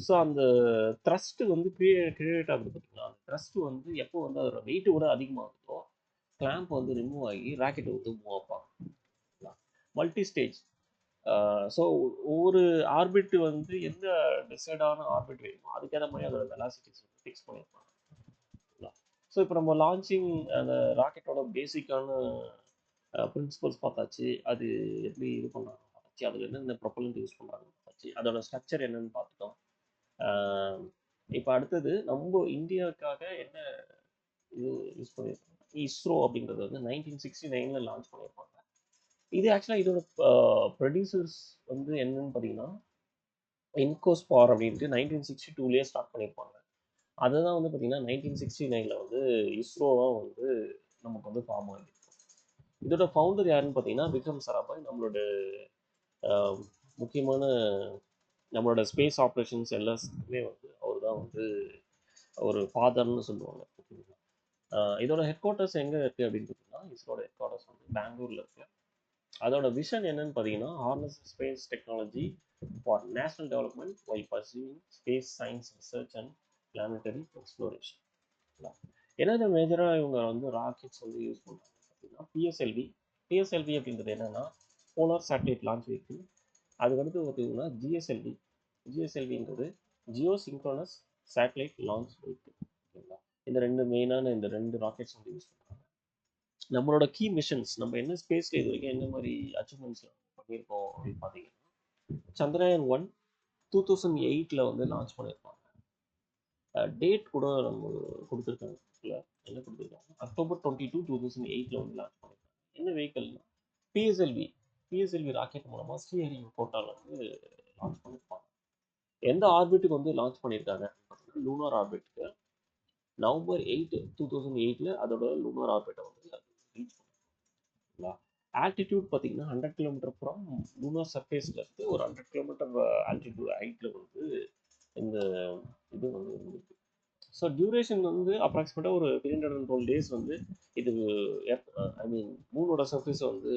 ஸோ அந்த த்ரஸ்ட் வந்து கிரியேட் ஆகுது பார்த்தீங்களா, அந்த த்ரஸ்ட் வந்து எப்போ வந்து அதோட வெயிட் விட அதிகமாகுதோ கிளாம்ப் வந்து ரிமூவ் ஆகி ராக்கெட் வந்து மூவ் அப் ஆகும். Multi stage. ஸோ ஒவ்வொரு ஆர்பிட் வந்து எந்த டிசைடான ஆர்பிட் வேணுமோ அதுக்கேற்ற மாதிரி அதோட வெலாசிட்டிஸ் வந்து ஃபிக்ஸ் பண்ணியிருப்பாங்க. ஸோ இப்போ நம்ம லான்ச்சிங் அந்த ராக்கெட்டோட பேசிக்கான பிரின்சிபல்ஸ் பார்த்தாச்சு. அது எப்படி இது பண்ணுறாங்க பார்த்தாச்சு. அதில் என்னென்ன ப்ரொப்பலண்ட் யூஸ் பண்ணுறாங்க பார்த்தாச்சு. அதோட ஸ்ட்ரக்சர் என்னன்னு பார்த்துட்டோம். இப்போ அடுத்தது நம்ம இந்தியாவுக்காக என்ன இது யூஸ் பண்ணியிருக்காங்க, இஸ்ரோ அப்படின்றது வந்து 1969 லான்ச் பண்ணியிருப்பாங்க. இது ஆக்சுவலாக இதோட ப்ரொடியூசர்ஸ் வந்து என்னன்னு பார்த்தீங்கன்னா இன்கோஸ்பார் அப்படின்ட்டு 1962 ஸ்டார்ட் பண்ணியிருப்பாங்க. அதை தான் வந்து பார்த்தீங்கன்னா 1969 வந்து இஸ்ரோவாக வந்து நமக்கு வந்து ஃபார்ம் ஆகிருக்கு. இதோட ஃபவுண்டர் யாருன்னு பார்த்தீங்கன்னா விக்ரம் சாராபாய். நம்மளோட முக்கியமான நம்மளோட ஸ்பேஸ் ஆப்ரேஷன்ஸ் எல்லாமே வந்து அவர் தான் வந்து ஒரு ஃபாதர்னு சொல்லுவாங்க. இதோட ஹெட் குவார்ட்டர்ஸ் எங்கே இருக்குது அப்படின்னு பார்த்தீங்கன்னா இஸ்ரோட ஹெட் குவார்ட்டர்ஸ் வந்து பெங்களூரில் இருக்குது. அதோட விஷன் என்னன்னு பார்த்தீங்கன்னா harness space technology for national development while pursuing space science research and planetary exploration. என்னென்ன மேஜராக இவங்க வந்து ராக்கெட்ஸ் வந்து யூஸ் பண்ணுறாங்க அப்படின்னா பிஎஸ்எல்வி அப்படின்றது என்னென்னா போலார் சேட்டலைட் லான்ச் வெஹிக்கிள். அதுக்கடுத்து பார்த்தீங்கன்னா ஜிஎஸ்எல்வின்றது geosynchronous satellite launch vehicle. ஓகேங்களா? இந்த ரெண்டு ராக்கெட்ஸ் வந்து யூஸ் பண்ணுறாங்க. நம்மளோட கீ மிஷன்ஸ் நம்ம என்ன ஸ்பேஸில் இது வரைக்கும் என்ன மாதிரி அச்சீவ்மெண்ட்ஸ் பண்ணியிருக்கோம் அப்படின்னு பார்த்தீங்கன்னா சந்திரயான் 1 2008 வந்து லான்ச் பண்ணியிருப்பாங்க. டேட் கூட நம்ம கொடுத்துருக்காங்க. என்ன கொடுத்துருக்காங்க, October 22, 2008 வந்து லான்ச் பண்ணியிருக்காங்க. என்ன வெஹிக்கல்னா பிஎஸ்எல்வி ராக்கெட் மூலமாக ஸ்ரீஹரிகோட்டாவில் வந்து லான்ச் பண்ணியிருப்பாங்க. எந்த ஆர்பிட்டுக்கு வந்து லான்ச் பண்ணியிருக்காங்க லூனார் ஆர்பிட்டுக்கு November 8, 2008 அதோட லூனார் ஆர்பிட்டை வந்து ரீச் பண்ணிருக்காங்களா. ஆல்டிடியூட் பார்த்தீங்கன்னா 100 கிலோமீட்டர் ஃப்ரம் லூனார் சர்ஃபேஸ்ல இருந்து ஒரு 100 கிலோமீட்டர் ஆல்டிடியூட் ஹைட்ல வந்து இந்த இது வந்து இருந்திருக்கு. ஸோ டியூரேஷன் வந்து அப்ராக்சிமேட்டாக ஒரு 312 days வந்து இது மூனோட சர்ஃபேஸை வந்து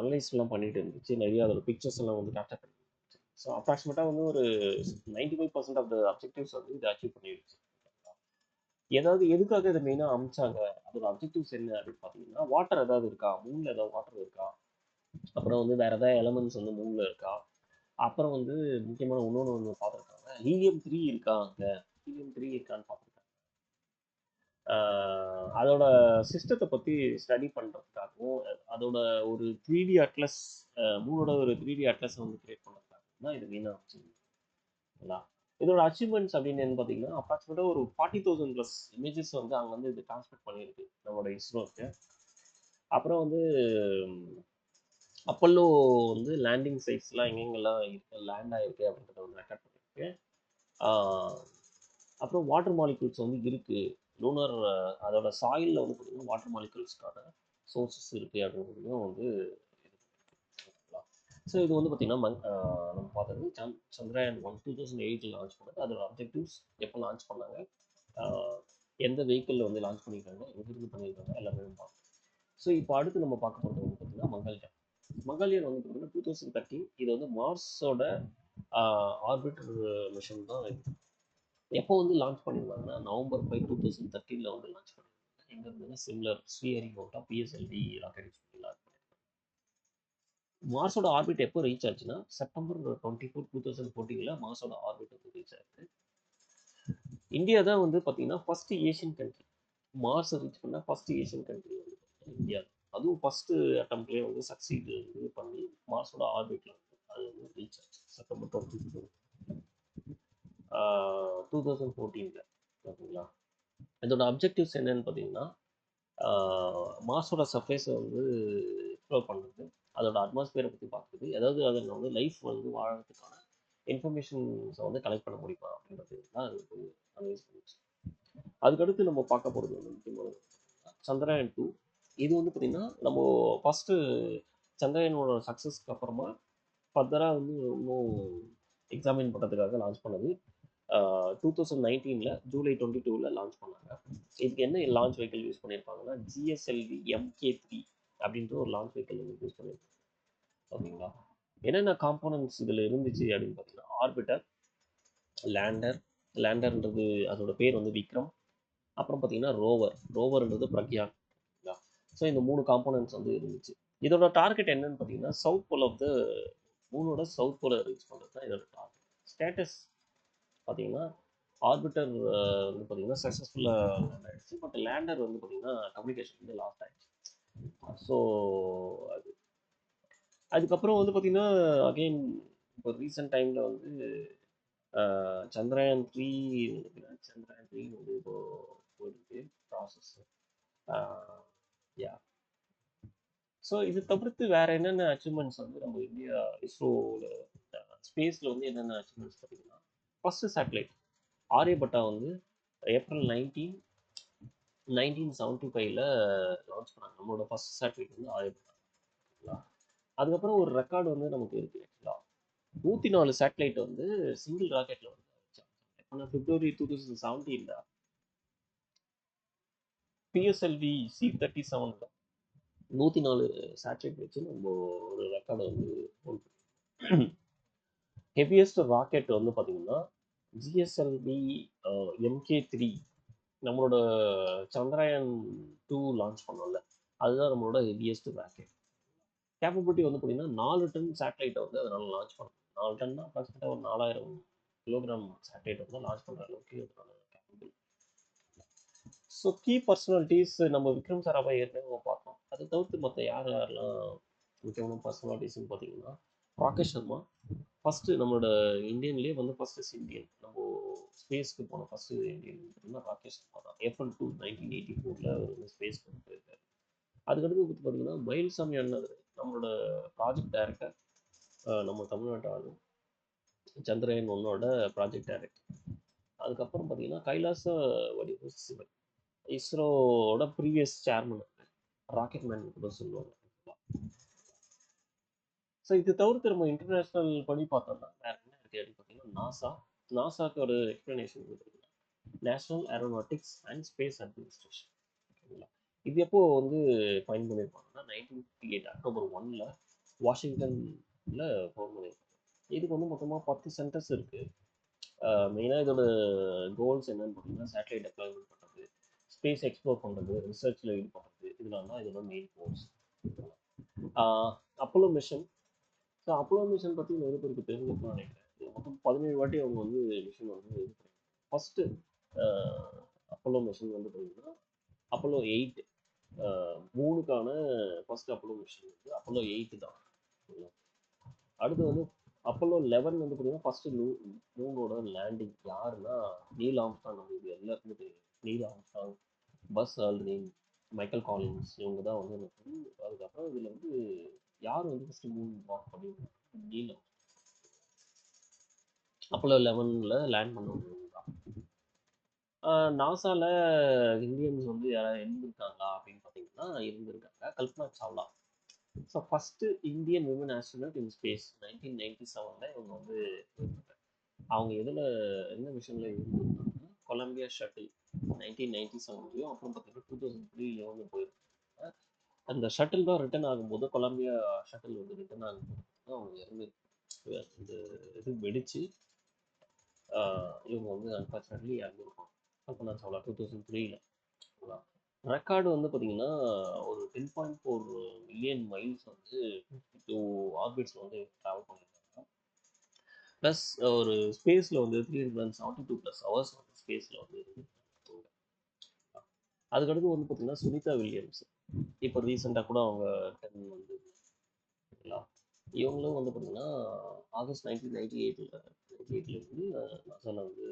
அனலைஸ்லாம் பண்ணிட்டு இருந்துச்சு. நிறைய அதோட பிக்சர்ஸ் எல்லாம் வந்து கேப்சர் பண்ணி. ஸோ அப்ராக்சிமேட்டாக வந்து ஒரு 95% ஆஃப் த அப்ஜெக்டிவ்ஸ் வந்து இது அச்சீவ் பண்ணிடுச்சு. ஏதாவது எதுக்காக இதை மெயினாக அமிச்சாங்க, அதோட அப்ஜெக்டிவ்ஸ் என்ன அப்படின்னு பார்த்தீங்கன்னா வாட்டர் ஏதாவது இருக்கா, மூணில் ஏதாவது வாட்டர் இருக்கா, அப்புறம் வந்து வேறு ஏதாவது எலமெண்ட்ஸ் வந்து மூணில் இருக்கா, அப்புறம் வந்து முக்கியமான ஒன்று பார்த்துருக்காங்க ஹீலியம்-3 இருக்கா, அங்கே ஹீலியம்-3 இருக்கான்னு பார்த்துருக்காங்க. அதோட சிஸ்டத்தை பற்றி ஸ்டடி பண்ணுறதுக்காகவும் அதோட ஒரு 3D அட்லஸ் மூணோட ஒரு 3D அட்லஸ் வந்து கிரியேட் பண்ணுறதுக்காகவும் தான் இது மெயினாக வச்சுங்களா. இதோட அச்சீவ்மெண்ட்ஸ் அப்படின்னு பார்த்தீங்கன்னா அப்ராக்சிமேட்டாக ஒரு 40,000+ இமேஜஸ் வந்து அங்கே வந்து இது டிரான்ஸ்மிட் பண்ணியிருக்கு நம்மளோட இஸ்ரோக்கு. அப்புறம் வந்து அப்பல்லோ வந்து லேண்டிங் சைட்ஸ்லாம் எங்கெங்கெல்லாம் இருக்கு லேண்ட் ஆயிருக்கு அப்படின்றத வந்து ரெக்கார்ட் பண்ணியிருக்கு. அப்புறம் வாட்டர் மாலிகூல்ஸ் வந்து இருக்கு. லூனர் அதோட சாயிலில் வந்து பார்த்தீங்கன்னா வாட்டர் மாலிகூல்ஸ்க்கான சோர்சஸ் இருக்குது அப்படின்றதையும் வந்து ஸோ இது வந்து பார்த்தீங்கன்னா நம்ம பார்த்தது சந்திரயான் 2008 லான்ச் பண்ணது. அதோட அப்ஜெக்டிவ்ஸ் எப்போ லான்ச் பண்ணாங்க, எந்த வெஹிக்கிளில் வந்து லான்ச் பண்ணியிருக்காங்க, எங்கிருந்து பண்ணியிருக்காங்க எல்லாமே பார்ப்போம். ஸோ இப்போ அடுத்து நம்ம பார்க்க போகிறது வந்து பார்த்தீங்கன்னா மங்கள்யான். மங்கள்யான் வந்து பார்த்தீங்கன்னா 2013 இது வந்து மார்ஸோட ஆர்பிட்டர் மிஷன் தான் இது. எப்போ வந்து லான்ச் பண்ணியிருந்தாங்கன்னா நவம்பர் 5 2013 வந்து லான்ச் பண்ணியிருந்தாங்க. எங்கே இருந்ததுன்னா சிம்லர் ஸ்ரீஹரிகோட்டா பிஎஸ்எல்வி ராக்கெட் யூஸ் பண்ணி லான்ச் பண்ணியிருந்தாங்க. மார்ஸோட ஆர்பிட் எப்போ ரீச் ஆச்சுன்னா செப்டம்பர் 24 2014 மார்ஸோட ஆர்பிட் வந்து ரீச் ஆயிருக்கு. இந்தியா தான் வந்து பார்த்தீங்கன்னா first Asian country Mars reach பண்ண ஃபர்ஸ்ட் ஏஷியன் கண்ட்ரி வந்து இந்தியா. அதுவும் ஃபர்ஸ்ட் அட்டம்ப்ட்லேயே வந்து சக்சீட் வந்து பண்ணி மார்ஸோட ஆர்பிட்ல வந்து அது வந்து ரீச் ஆச்சு செப்டம்பர் 2014 ஓகேங்களா. இதோட அப்ஜெக்டிவ்ஸ் என்னன்னு பார்த்தீங்கன்னா மார்ஸோட சர்ஃபேஸை வந்து எக்ஸ்ப்ளோர் பண்ணுறது, அதோட அட்மாஸ்பியரை பற்றி பார்க்குறது, அதாவது அதில் வந்து லைஃப் வந்து வாழறதுக்கான இன்ஃபர்மேஷன்ஸை வந்து கலெக்ட் பண்ண முடியுமா அப்படின்றது தான் அது வந்து அனலைஸ் பண்ணிச்சு. அதுக்கடுத்து நம்ம பார்க்க போகிறது வந்து முக்கியமான சந்திரயான் 2. இது வந்து பார்த்திங்கன்னா நம்ம ஃபஸ்ட்டு சந்திரயானோட சக்ஸஸ்க்கு அப்புறமா ஃபர்தராக வந்து இன்னும் எக்ஸாமின் பண்ணுறதுக்காக லான்ச் பண்ணது. 2019 ஜூலை 22 லான்ச் பண்ணாங்க. இதுக்கு என்ன லான்ச் வெஹிக்கிள் யூஸ் பண்ணியிருப்பாங்கன்னா ஜிஎஸ்எல்வி MK3 அப்படின்ற ஒரு லான்ச் வெஹிக்கிள் வந்து யூஸ் பண்ணியிருப்பாங்க. ஓகேங்களா. என்னென்ன காம்போனன்ட்ஸ் இதில் இருந்துச்சு அப்படின்னு பார்த்தீங்கன்னா ஆர்பிட்டர், லேண்டர்ன்றது அதோட பேர் வந்து விக்ரம். அப்புறம் பார்த்தீங்கன்னா ரோவர்ன்றது பிரக்யான். ஸோ இந்த 3 காம்போனன்ட்ஸ் வந்து இருந்துச்சு. இதோட டார்கெட் என்னன்னு பார்த்தீங்கன்னா சவுத் போல் ஆஃப் த மூனோட சவுத் போல ரீச் பண்ணுறது தான் இதோட டார்கெட். ஸ்டேட்டஸ் பார்த்தீங்கன்னா ஆர்பிட்டர் வந்து பார்த்தீங்கன்னா சக்ஸஸ்ஃபுல்லாக லேண்ட் ஆகிடுச்சு. பட் லேண்டர் வந்து பார்த்தீங்கன்னா கம்யூனிகேஷன் வந்து லாஸ்ட் ஆகிடுச்சு. ஸோ அதுக்கப்புறம் வந்து பார்த்தீங்கன்னா அகெயின் இப்போ ரீசெண்ட் டைமில் வந்து சந்திரயான் 3 வந்து இப்போ போயிருக்கு ப்ராசஸ். யா ஸோ இது தவிர்த்து வேற என்னென்ன அச்சீவ்மெண்ட்ஸ் வந்து நம்ம இந்தியா இஸ்ரோவில் ஸ்பேஸில் வந்து என்னென்ன அச்சீவ்மெண்ட்ஸ் பார்த்தீங்கன்னா ஃபஸ்ட்டு சேட்டலைட் ஆரியபட்டா வந்து ஏப்ரல் 1975 லான்ச் பண்ணாங்க. நம்மளோட ஃபர்ஸ்ட் சேட்டலைட் வந்து ஆரியபட்டா. அதுக்கப்புறம் ஒரு ரெக்கார்டு வந்து நமக்கு இருக்கு ஆக்சுவலாக 104 சேட்டலைட் வந்து சிங்கிள் ராக்கெட்ல வந்து ஆனால் பிப்ரவரி 2017 பிஎஸ்எல்வி C-37 104 சேட்டலைட் வச்சு நம்ம ஒரு ரெக்கார்டை வந்து ஹெவியஸ்ட் ராக்கெட் வந்து பார்த்தீங்கன்னா ஜிஎஸ்எல்வி MK3 நம்மளோட சந்திரயான் 2 லான்ச் பண்ணோம்ல அதுதான் நம்மளோட ஹெவியஸ்ட் ராக்கெட். கேப்பபிலிட்டி வந்து பார்த்தீங்கன்னா 4 டன் சேட்டலைட்டை வந்து அதனால லான்ச் பண்ணணும். 4 டன்னா அப்ராக்சிமேட்டாக ஒரு 4000 கிலோகிராம் சேட்டலைட் வந்து லான்ச் பண்ணுற அளவுக்கு அதனால கேப்பபிள். ஸோ கீ பர்சனாலிட்டிஸ் நம்ம விக்ரம் சாராபாய் ஏற்கனவே பார்த்தோம். அதை தவிர்த்து மற்ற யாரெல்லாம் முக்கியமான பர்சனாலிட்டிஸ்ன்னு பார்த்தீங்கன்னா ராகேஷ் சர்மா ஃபஸ்ட்டு நம்மளோட இந்தியன்லேயே வந்து ஃபஸ்ட்டு இந்தியன் நம்ம ஸ்பேஸ்க்கு போன ஃபஸ்ட்டு இந்தியன் பார்த்தீங்கன்னா ராகேஷ் சர்மா தான். ஏப்ரல் 2 1984 அவர் வந்து ஸ்பேஸ்க்கு வந்து போயிருக்காரு. அதுக்கடுத்து பார்த்தீங்கன்னா மயில்சாமி அண்ணன் நம்மளோட ப்ராஜெக்ட் டைரக்டர், நம்ம தமிழ்நாட்டு ஆளு சந்திரயான் 1 ப்ராஜெக்ட் டைரக்டர். அதுக்கப்புறம் பார்த்தீங்கன்னா கைலாச வடிவு சிவன் இஸ்ரோவோட ப்ரீவியஸ் சேர்மன் ராக்கெட் மேன் கூட சொல்லுவாங்க. ஸோ இது தவிர்த்து நம்ம இன்டர்நேஷ்னல் படி பார்த்தோம்னா வேற என்ன இருக்கு அப்படின்னு பார்த்தீங்கன்னா நாசாக்கு ஒரு எக்ஸ்பிளனேஷன் கொடுத்துருக்காங்க. National aeronautics and space administration. ஓகேங்களா. இது எப்போ வந்து ஃபைன் பண்ணியிருப்பாங்கன்னா 1958 அக்டோபர் 1 வாஷிங்டன்ல ஃபோன் பண்ணியிருப்பாங்க. இதுக்கு வந்து மொத்தமாக 10 சென்டர்ஸ் இருக்கு. மெயினாக இதோட கோல்ஸ் என்னன்னு பார்த்தீங்கன்னா சேட்டலைட் டெப்ளாய்மெண்ட் பண்ணுறது, ஸ்பேஸ் எக்ஸ்ப்ளோர் பண்ணுறது, ரிசர்ச்சில் ஈடுபடுறது, இதெல்லாம் தான் இதோட main goals. Apollo mission. So Apollo mission பற்றி நிறைய பேருக்கு தெரிஞ்சுக்கணும்னு நினைக்கிறேன். மொத்தம் 17 வாட்டி அவங்க வந்து மிஷன் வந்து இது பண்ணியிருக்காங்க. ஃபஸ்ட்டு அப்போலோ மிஷன் வந்து பார்த்தீங்கன்னா அப்போலோ 8 மூணுக்கான ஃபர்ஸ்ட் அப்போலோ மிஷன் வந்து அப்போலோ 8 தான். அடுத்து வந்து அப்போலோ 11 வந்து பார்த்தீங்கன்னா ஃபர்ஸ்ட் மூனோட லேண்டிங் யாருன்னா நீல் ஆம்ஸ்ட்ராங். நம்ம இது எல்லாருக்குமே தெரியும். Neil Armstrong, Buzz Aldrin, Michael Collins இவங்க தான் வந்து எனக்கு. அதுக்கப்புறம் இதில் வந்து யார் வந்து ஃபர்ஸ்ட் மூன் வாக் பண்ணி நீலம் அப்போலோ 11ல லேண்ட் பண்ணுவாங்க. நாசால இந்தியன்ஸ் வந்து யாராவது இருந்திருக்காங்களா அப்படின்னு பார்த்தீங்கன்னா இருந்திருக்காங்க. Kalpana Chawla. So first Indian women astronaut இன் ஸ்பேஸ் 1997 இவங்க வந்து அவங்க எதில் என்ன மிஷனில் இருந்திருக்காங்கன்னா கொலம்பியா ஷட்டில் 1997 அப்புறம் பார்த்தீங்கன்னா 2003 வந்து போயிருக்காங்க. அந்த ஷட்டில் தான் ரிட்டர்ன் ஆகும்போது கொலம்பியா ஷட்டில் வந்து ரிட்டர்ன் ஆகும்போது அவங்க இறந்துருக்காங்க. இந்த இது வெடிச்சு இவங்க வந்து அன்ஃபார்ச்சுனேட்லி இறந்துருப்பாங்க. கல்பனா சாவ்லா 2003. ரெக்கார்டு வந்து பார்த்தீங்கன்னா ஒரு 10.4 மில்லியன் மைல்ஸ் வந்து 52 ஆர்பிட்ஸில் வந்து ட்ராவல் பண்ணியிருக்காங்க. ப்ளஸ் ஒரு ஸ்பேஸில் வந்து 372+ ஹவர்ஸ் வந்து ஸ்பேஸில் வந்து இருந்துருக்காங்க. அதுக்கடுத்து வந்து பார்த்தீங்கன்னா சுனிதா வில்லியம்ஸ் இப்போ ரீசெண்டாக கூட அவங்க 10 வந்து இவங்களும் வந்து பார்த்தீங்கன்னா ஆகஸ்ட் 1998 இருந்து நாசாவில் வந்து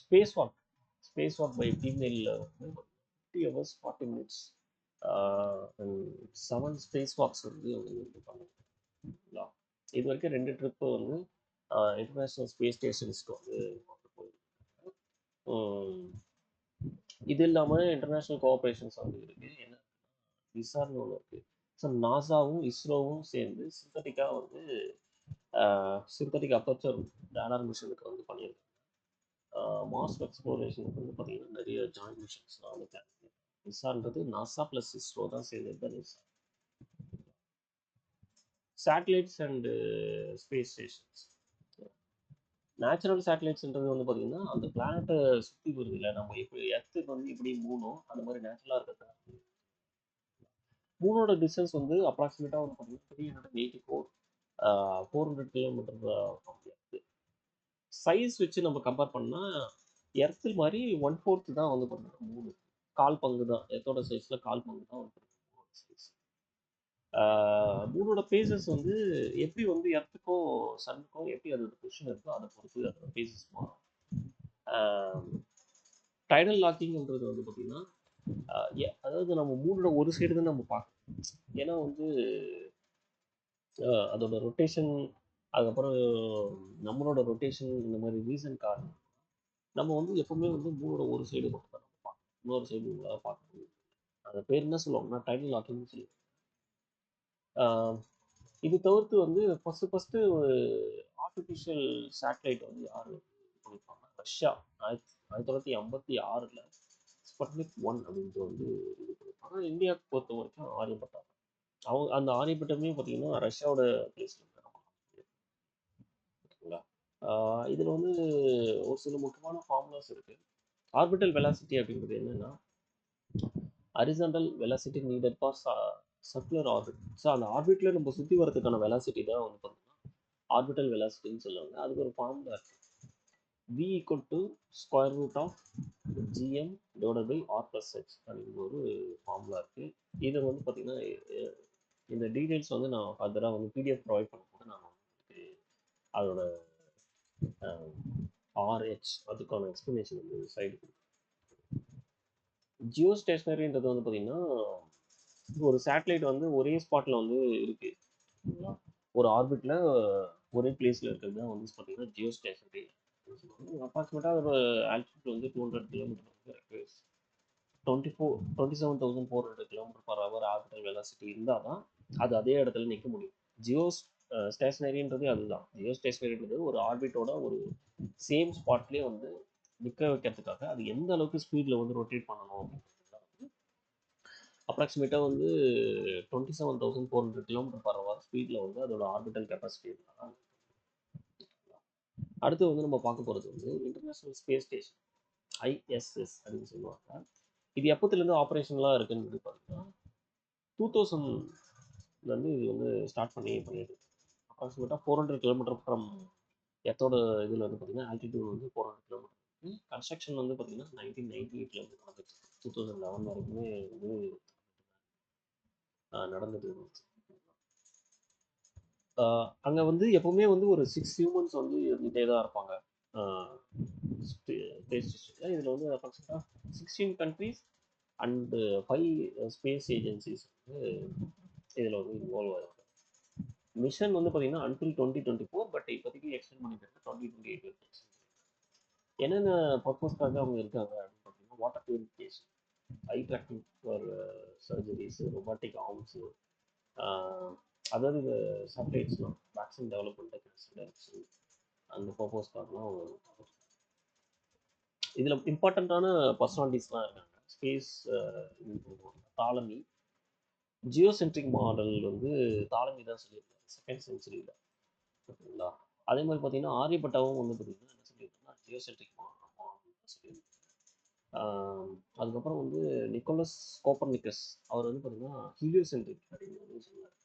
ஸ்பேஸ் வாக் பை ஃபீமேல் வந்து 50 hours 40 minutes 7 ஸ்பேஸ் வாக்ஸ் வந்து பண்ணிருக்காங்க. இது வரைக்கும் 2 ட்ரிப்பு வந்து இன்டர்நேஷ்னல் ஸ்பேஸ் ஸ்டேஷன்ஸ்க்கு வந்து போயிருக்காங்க. இது இல்லாமல் இன்டர்நேஷ்னல் கோஆப்ரேஷன்ஸ் வந்து இருக்குது. என்ன விசார்னு ஒன்று இருக்குது. ஸோ நாசாவும் இஸ்ரோவும் சேர்ந்து சிந்தட்டிக்காக வந்து சிந்தட்டிக் அப்பர்ச்சர் ரேடார் மிஷனுக்கு வந்து பண்ணியிருக்காங்க. மாஸ் எக்ஸ்ப்ளோரேஷனுக்கு வந்து பார்த்தீங்கன்னா நிறைய ஜாயின்ட் மிஷன்ஸ்லாம் வந்து பிளான் பண்ணியிருக்காங்க. நிசான்றது நாசா ப்ளஸ் இஸ்ரோ தான் சேர்ந்தது தான் நிசா. Satellites and space stations. Natural சேட்டலைட்ஸ்ன்றது வந்து பார்த்தீங்கன்னா அந்த பிளானட்டை சுற்றி வருது இல்லை, நம்ம எப்படி எர்த்துக்கு வந்து எப்படி மூணும் அந்த மாதிரி நேச்சுரலாக இருக்கிறது. மூனோட டிஸ்டன்ஸ் வந்து அப்ராக்சிமேட்டாக வந்து பார்த்தீங்கன்னா 400 கிலோமீட்டர் இருக்குது. சைஸ் வச்சு நம்ம கம்பேர் பண்ணால் எர்த்து மாதிரி 1/4 தான் வந்து பார்த்தீங்கன்னா மூணு கால் பங்கு தான். எர்த்தோட சைஸில் கால் பங்கு தான் வந்து சைஸ். மூனோட பேசஸ் வந்து எப்படி வந்து எர்த்துக்கும் சன்னுக்கும் எப்படி அதோட பொசிஷன் இருக்கோ அதை பொறுத்து அதோட பேசஸ் மாறும். டைடல் லாக்கிங்ன்றது வந்து பார்த்தீங்கன்னா அதாவது நம்ம மூனோட ஒரு சைடு தான் நம்ம பார்க்கணும். ஏன்னா வந்து அதோட ரொட்டேஷன் அதுக்கப்புறம் நம்மளோட ரொட்டேஷன் இந்த மாதிரி ரீசன் காரணம் நம்ம வந்து எப்பவுமே வந்து மூனோட ஒரு சைடு மட்டும் தான் நம்ம பார்க்கணும். இன்னொரு சைடு உங்களால் பார்க்க முடியும். அது பேர் என்ன சொல்லுவாங்கன்னா டைடல் லாக்கிங்னு சொல்லி. இது தவிர்த்து வந்து ஃபஸ்ட்டு ஒரு ஆர்டிஃபிஷியல் சேட்டலைட் வந்து யார் பண்ணியிருப்பாங்க, ரஷ்யா 1956 ஸ்புட்னிக் 1 அப்படின்ட்டு வந்து இது பண்ணியிருப்பாங்க. இந்தியாவுக்கு பொறுத்த வரைக்கும் ஆரியப்பட்டா. அவங்க அந்த ஆரியப்பட்டமே பார்த்தீங்கன்னா ரஷ்யாவோட பிளேஸ்ல ஓகேங்களா. இதில் வந்து ஒரு சில முக்கியமான ஃபார்முலாஸ் இருக்குது. ஆர்பிட்டல் வெலாசிட்டி அப்படிங்கிறது என்னென்னா horizontal velocity needed for circular orbit. So அந்த ஆர்பிட்டில் நம்ம சுற்றி வரதுக்கான வெலாசிட்டி தான் வந்து பார்த்தீங்கன்னா ஆர்பிட்டல் வெலாசிட்டின்னு சொல்லுவாங்க. அதுக்கு ஒரு ஃபார்முலா இருக்குது. v equal to square root of gm divided by r plus h அப்படிங்கிற ஒரு ஃபார்முலா இருக்குது. இதை வந்து பார்த்தீங்கன்னா இந்த டீட்டெயில்ஸ் வந்து நான் ஃபர்தராக வந்து பிடிஎஃப் ப்ரொவைட் பண்ணும்போது நான் உங்களுக்கு அதோட ஆர்ஹெச் அதுக்கான எக்ஸ்ப்ளனேஷன் வந்து சைடு கொடுக்குறேன். ஜியோ ஸ்டேஷனரின்றது வந்து பார்த்தீங்கன்னா ஒரு சேட்டலைட் வந்து ஒரே ஸ்பாட்டில் வந்து இருக்குது. ஒரு ஆர்பிட்டில் ஒரே பிளேஸில் இருக்கிறது தான் வந்து பார்த்தீங்கன்னா ஜியோ ஸ்டேஷனரி. அப்ராக்சிமேட்டாக ஒரு ஆல்டிடியூட் வந்து 200 கிலோமீட்டர் வந்து ரெக்வயர்ஸ். 27,400 km/h ஆர்பிட்டல் வெலாசிட்டி இருந்தால் தான் அது அதே இடத்துல நிற்க முடியும். ஜியோ ஸ்டேஷனரின்றது அதுதான். ஜியோ ஸ்டேஷனரின்றது ஒரு ஆர்பிட்டோட ஒரு சேம் ஸ்பாட்லேயே வந்து நிற்க வைக்கிறதுக்காக அது எந்த அளவுக்கு ஸ்பீடில் வந்து ரொட்டேட் பண்ணணும் அப்படின்றதுலாம் வந்து அப்ராக்சிமேட்டாக வந்து 27,400 km/h ஸ்பீடில் வந்து அதோட ஆர்பிட்டல் கெப்பாசிட்டி இருந்தால். அடுத்து வந்து நம்ம பார்க்க போகிறது வந்து இன்டர்நேஷ்னல் ஸ்பேஸ் ஸ்டேஷன் ISS அப்படின்னு சொல்லுவாங்க. இது எப்போத்துலேருந்து ஆப்ரேஷனலாக இருக்குன்னு பார்த்தீங்கன்னா 2000 இது வந்து ஸ்டார்ட் பண்ணிட்டு அப்ராக்சிமேட்டாக 400 கிலோமீட்டர் ஃப்ரம் எர்த்தோட இதில் வந்து பார்த்தீங்கன்னா ஆல்டிடியூட் வந்து 400 கிலோமீட்டர். கன்ஸ்ட்ரக்ஷன் வந்து பார்த்தீங்கன்னா 1998 வந்து நடந்துச்சு. 2011 வரைக்குமே வந்து நடந்துட்டு இருந்துச்சு. அங்கே வந்து எப்பவுமே வந்து ஒரு 6 ஹியூமன்ஸ் வந்து இருந்துகிட்டே தான் இருப்பாங்க ஸ்பேஸ் ஸ்டேஷனில். இதில் வந்து அப்ராக்சிமேட்டாக 16 countries அண்டு 5 ஸ்பேஸ் ஏஜென்சிஸ் வந்து இதில் வந்து இன்வால்வ் ஆகிருக்கு. மிஷன் வந்து பார்த்தீங்கன்னா அன்டில் 2024, பட் இப்போதைக்கு எக்ஸ்டெண்ட் பண்ணிட்டு 2028 வரைக்கும். என்னென்ன பர்பஸ்க்காக அவங்க இருக்காங்க அப்படின்னு பார்த்தீங்கன்னா, water purification, I tracking for surgeries, robotic arms, அதாவது இந்த சேட்டலைட்ஸ்லாம் வேக்சின் டெவலப்மெண்ட் டெக்னிக்ஸ், அந்த பர்பஸ்க்காகலாம் இதில் இம்பார்ட்டண்ட்டான பர்சனாலிட்டிஸ்லாம் இருக்காங்க. ஸ்பேஸ் தாலமி, ஜியோசென்ட்ரிக் மாடல் வந்து தாலமி தான் சொல்லியிருக்காங்க செகண்ட் செஞ்சுரியில். ஓகேங்களா? அதே மாதிரி பார்த்தீங்கன்னா ஆரியப்பட்டாவும் வந்து பார்த்தீங்கன்னா என்ன சொல்லியிருக்காங்கன்னா ஜியோசென்ட்ரிக் மாடல் தான் சொல்லியிருக்காங்க. அதுக்கப்புறம் வந்து நிக்கோலஸ் கோப்பர்னிக்கஸ், அவர் வந்து பார்த்தீங்கன்னா ஹீலியோசென்ட்ரிக் அப்படின்னு வந்து சொன்னார்.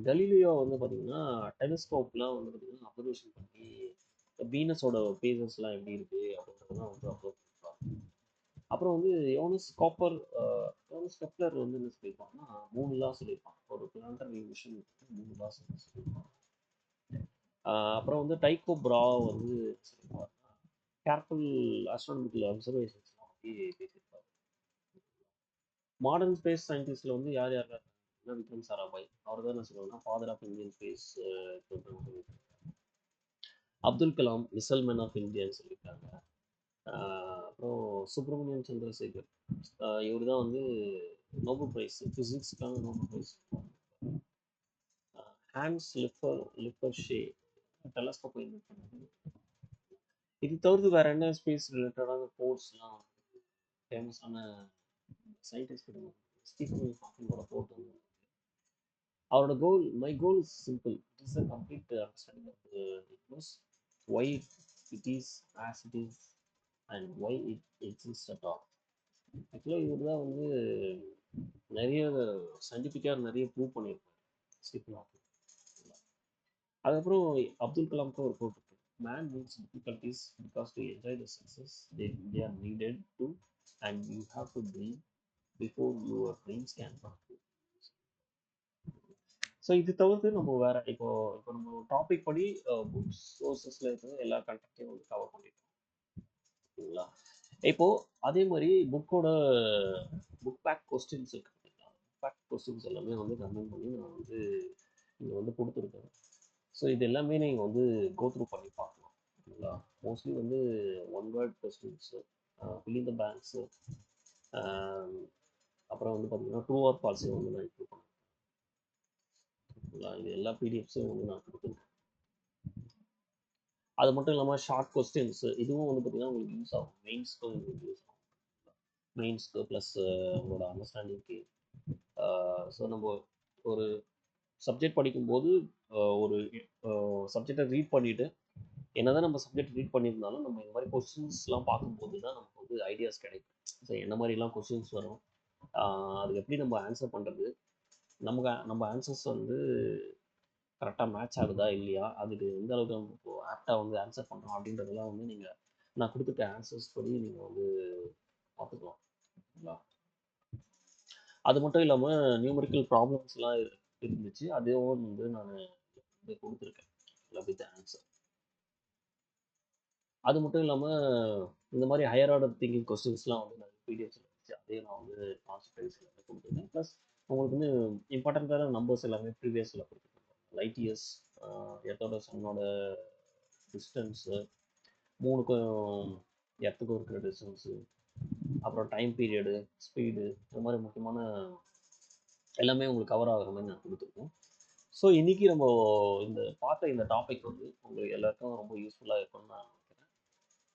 கலீலியோ வந்து பார்த்தீங்கன்னா டெலிஸ்கோப்லாம் வந்து பார்த்தீங்கன்னா அப்சர்வேஷன் பண்ணி வீனஸோட பேசஸ்லாம் எப்படி இருக்குது அப்படின்றதெல்லாம் வந்து அப்சர்வ் பண்ணிருப்பாங்க. அப்புறம் வந்து யோனஸ் கெப்லர் வந்து என்ன சொல்லியிருப்பாங்கன்னா 3 லா சொல்லியிருப்பாங்க. ஒரு பிளானட்டரி மிஷன் 3 லா சொல்லியிருப்பாங்க. அப்புறம் வந்து டைக்கோ பிராவோ வந்து சொல்லியிருப்பாங்க கேர்ஃபுல் ஆஸ்ட்ரானமிக்கல் அப்சர்வேஷன்ஸ்லாம் பற்றி பேசியிருப்பாரு. மாடர்ன் ஸ்பேஸ் சயின்டிஸ்டில் வந்து யார் யார் இருக்காங்கன்னா விக்ரம் சாராபாய், அவர் தான் என்ன சொல்லுவாங்கன்னா father of Indian space program சொல்லியிருக்காங்க. Abdul Kalam missile man of இந்தியான்னு சொல்லியிருக்காங்க. அப்புறம் சுப்பிரமணியன் சந்திரசேகர், இவர் தான் வந்து நோபல் ப்ரைஸ் ஃபிசிக்ஸ்க்கான Nobel prize. Hans Lippershey telescope invent பண்ணது. இது தவிர்த்து வேற என்ன ஸ்பேஸ் ரிலேட்டடான கோர்ஸ்லாம் ஃபேமஸான சயின்டிஸ்ட் ஸ்டீஃபன் ஹாக்கிங்கோட கோட் வந்து அவரோட goal, my goal is simple, it is a complete understanding of the universe, why it is as it is and why it exists at all. ஆக்சுவலாக இவர் தான் வந்து நிறைய சயின்டிஃபிக்காக நிறைய ப்ரூவ் பண்ணியிருப்பார் ஸ்டீஃபன் ஹாக்கிங். அதுக்கப்புறம் அப்துல் கலாம்க்கு ஒரு கோட் இருக்கு, man meets difficulties because to enjoy the success they are needed to and you have to dream before your dreams can come true. So இது தவிர்த்து நம்ம வேற இப்போ நம்ம டாபிக் படி புக்ஸ் சோர்சஸ்ல இருக்கிற எல்லா கண்டென்ட்டையும் வந்து கவர் பண்ணிட்டோம். ஓகேங்களா? இப்போ அதே மாதிரி புக் பேக் கொஸ்டின்ஸ் இருக்கு. புக் பேக் கொஸ்டின்ஸ் எல்லாமே வந்து கம்பைன் பண்ணி நான் வந்து இங்கே வந்து கொடுத்துருக்கேன். ஸோ இது எல்லாமே நீங்கள் வந்து கோத்ரூ பண்ணி பார்க்கலாம். ஓகேங்களா? மோஸ்ட்லி வந்து one word questions, filling the banks, அப்புறம் வந்து பார்த்தீங்கன்னா ட்ரூ ஆர் ஃபால்ஸையும் வந்து நான் இன்க்ளூட் பண்ணேன். இது எல்லா பிடிஎஃப்ஸும் வந்து நான் கொடுத்துருக்கேன். அது மட்டும் இல்லாமல் ஷார்ட் கொஸ்டின்ஸ் இதுவும் வந்து பார்த்தீங்கன்னா உங்களுக்கு யூஸ் ஆகும். மெயின்ஸ்க்கு உங்களுக்கு யூஸ் ஆகும். மெயின்ஸ்க்கு ப்ளஸ் உங்களோட அண்டர்ஸ்டாண்டிங்க்கு. ஸோ நம்ம ஒரு சப்ஜெக்ட் படிக்கும்போது ஒரு சப்ஜெக்டை ரீட் பண்ணிவிட்டு என்னதான் நம்ம சப்ஜெக்ட் ரீட் பண்ணியிருந்தாலும் நம்ம இந்த மாதிரி கொஸ்டின்ஸ்லாம் பார்க்கும்போது தான் நமக்கு வந்து ஐடியாஸ் கிடைக்கும். ஸோ என்ன மாதிரிலாம் கொஸ்டின்ஸ் வரும், அது எப்படி நம்ம ஆன்சர் பண்ணுறது, நம்ம ஆன்சர்ஸ் வந்து கரெக்டாக மேட்ச் ஆகுதா இல்லையா, அதுக்கு எந்த அளவுக்கு நம்ம இப்போ ஆப்டாக வந்து ஆன்சர் பண்ணுறோம் அப்படின்றதெல்லாம் வந்து நீங்கள் நான் கொடுத்துருக்க ஆன்சர்ஸ் படி நீங்கள் வந்து பார்த்துக்கலாம். ஓகேங்களா? அது மட்டும் இல்லாமல் நியூமரிக்கல் ப்ராப்ளம்ஸ்லாம் இருந்துச்சு, அதுவும் வந்து நான் வந்து கொடுத்துருக்கேன் வித் ஆன்சர். அது மட்டும் இல்லாமல் இந்த மாதிரி ஹையர் ஆர்டர் திங்கிங் கொஸ்டின்ஸ்லாம் வந்து நான் பிடிஎஃப்ஸில் இருந்துச்சு, அதையும் நான் வந்து கான்செப்டைஸில் வந்து கொடுத்துருக்கேன். ப்ளஸ் உங்களுக்கு வந்து இம்பார்ட்டண்ட்டான நம்பர்ஸ் எல்லாமே ப்ரீவியஸில் கொடுத்துருக்கேன். லைட் இயர்ஸ், எர்த்தோட சன்னோட டிஸ்டன்ஸு, மூணுக்கும் எர்த்துக்கும் இருக்கிற டிஸ்டன்ஸு, அப்புறம் டைம் பீரியடு, ஸ்பீடு, இந்த மாதிரி முக்கியமான எல்லாமே உங்களுக்கு கவர் ஆகிற மாதிரி நான் கொடுத்துருக்கேன். ஸோ இன்றைக்கி நம்ம பார்த்த இந்த டாபிக் வந்து உங்களுக்கு எல்லாருக்கும் ரொம்ப யூஸ்ஃபுல்லாக இருக்கும்னு நான் நினைக்கிறேன்.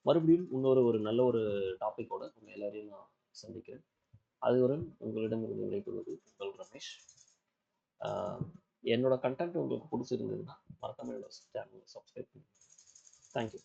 மறுபடியும் ஒரு நல்ல ஒரு டாப்பிக்கோட உங்கள் எல்லாரையும் நான் சந்திக்கிறேன். அதுவரை உங்களிடமிருந்து விடைபெறுவது உங்கள் ரமேஷ். என்னோட கண்டென்ட் உங்களுக்கு பிடிச்சிருந்ததுன்னா மறக்காம என்னோட சேனலை சப்ஸ்கிரைப் பண்ணுங்கள். தேங்க்யூ.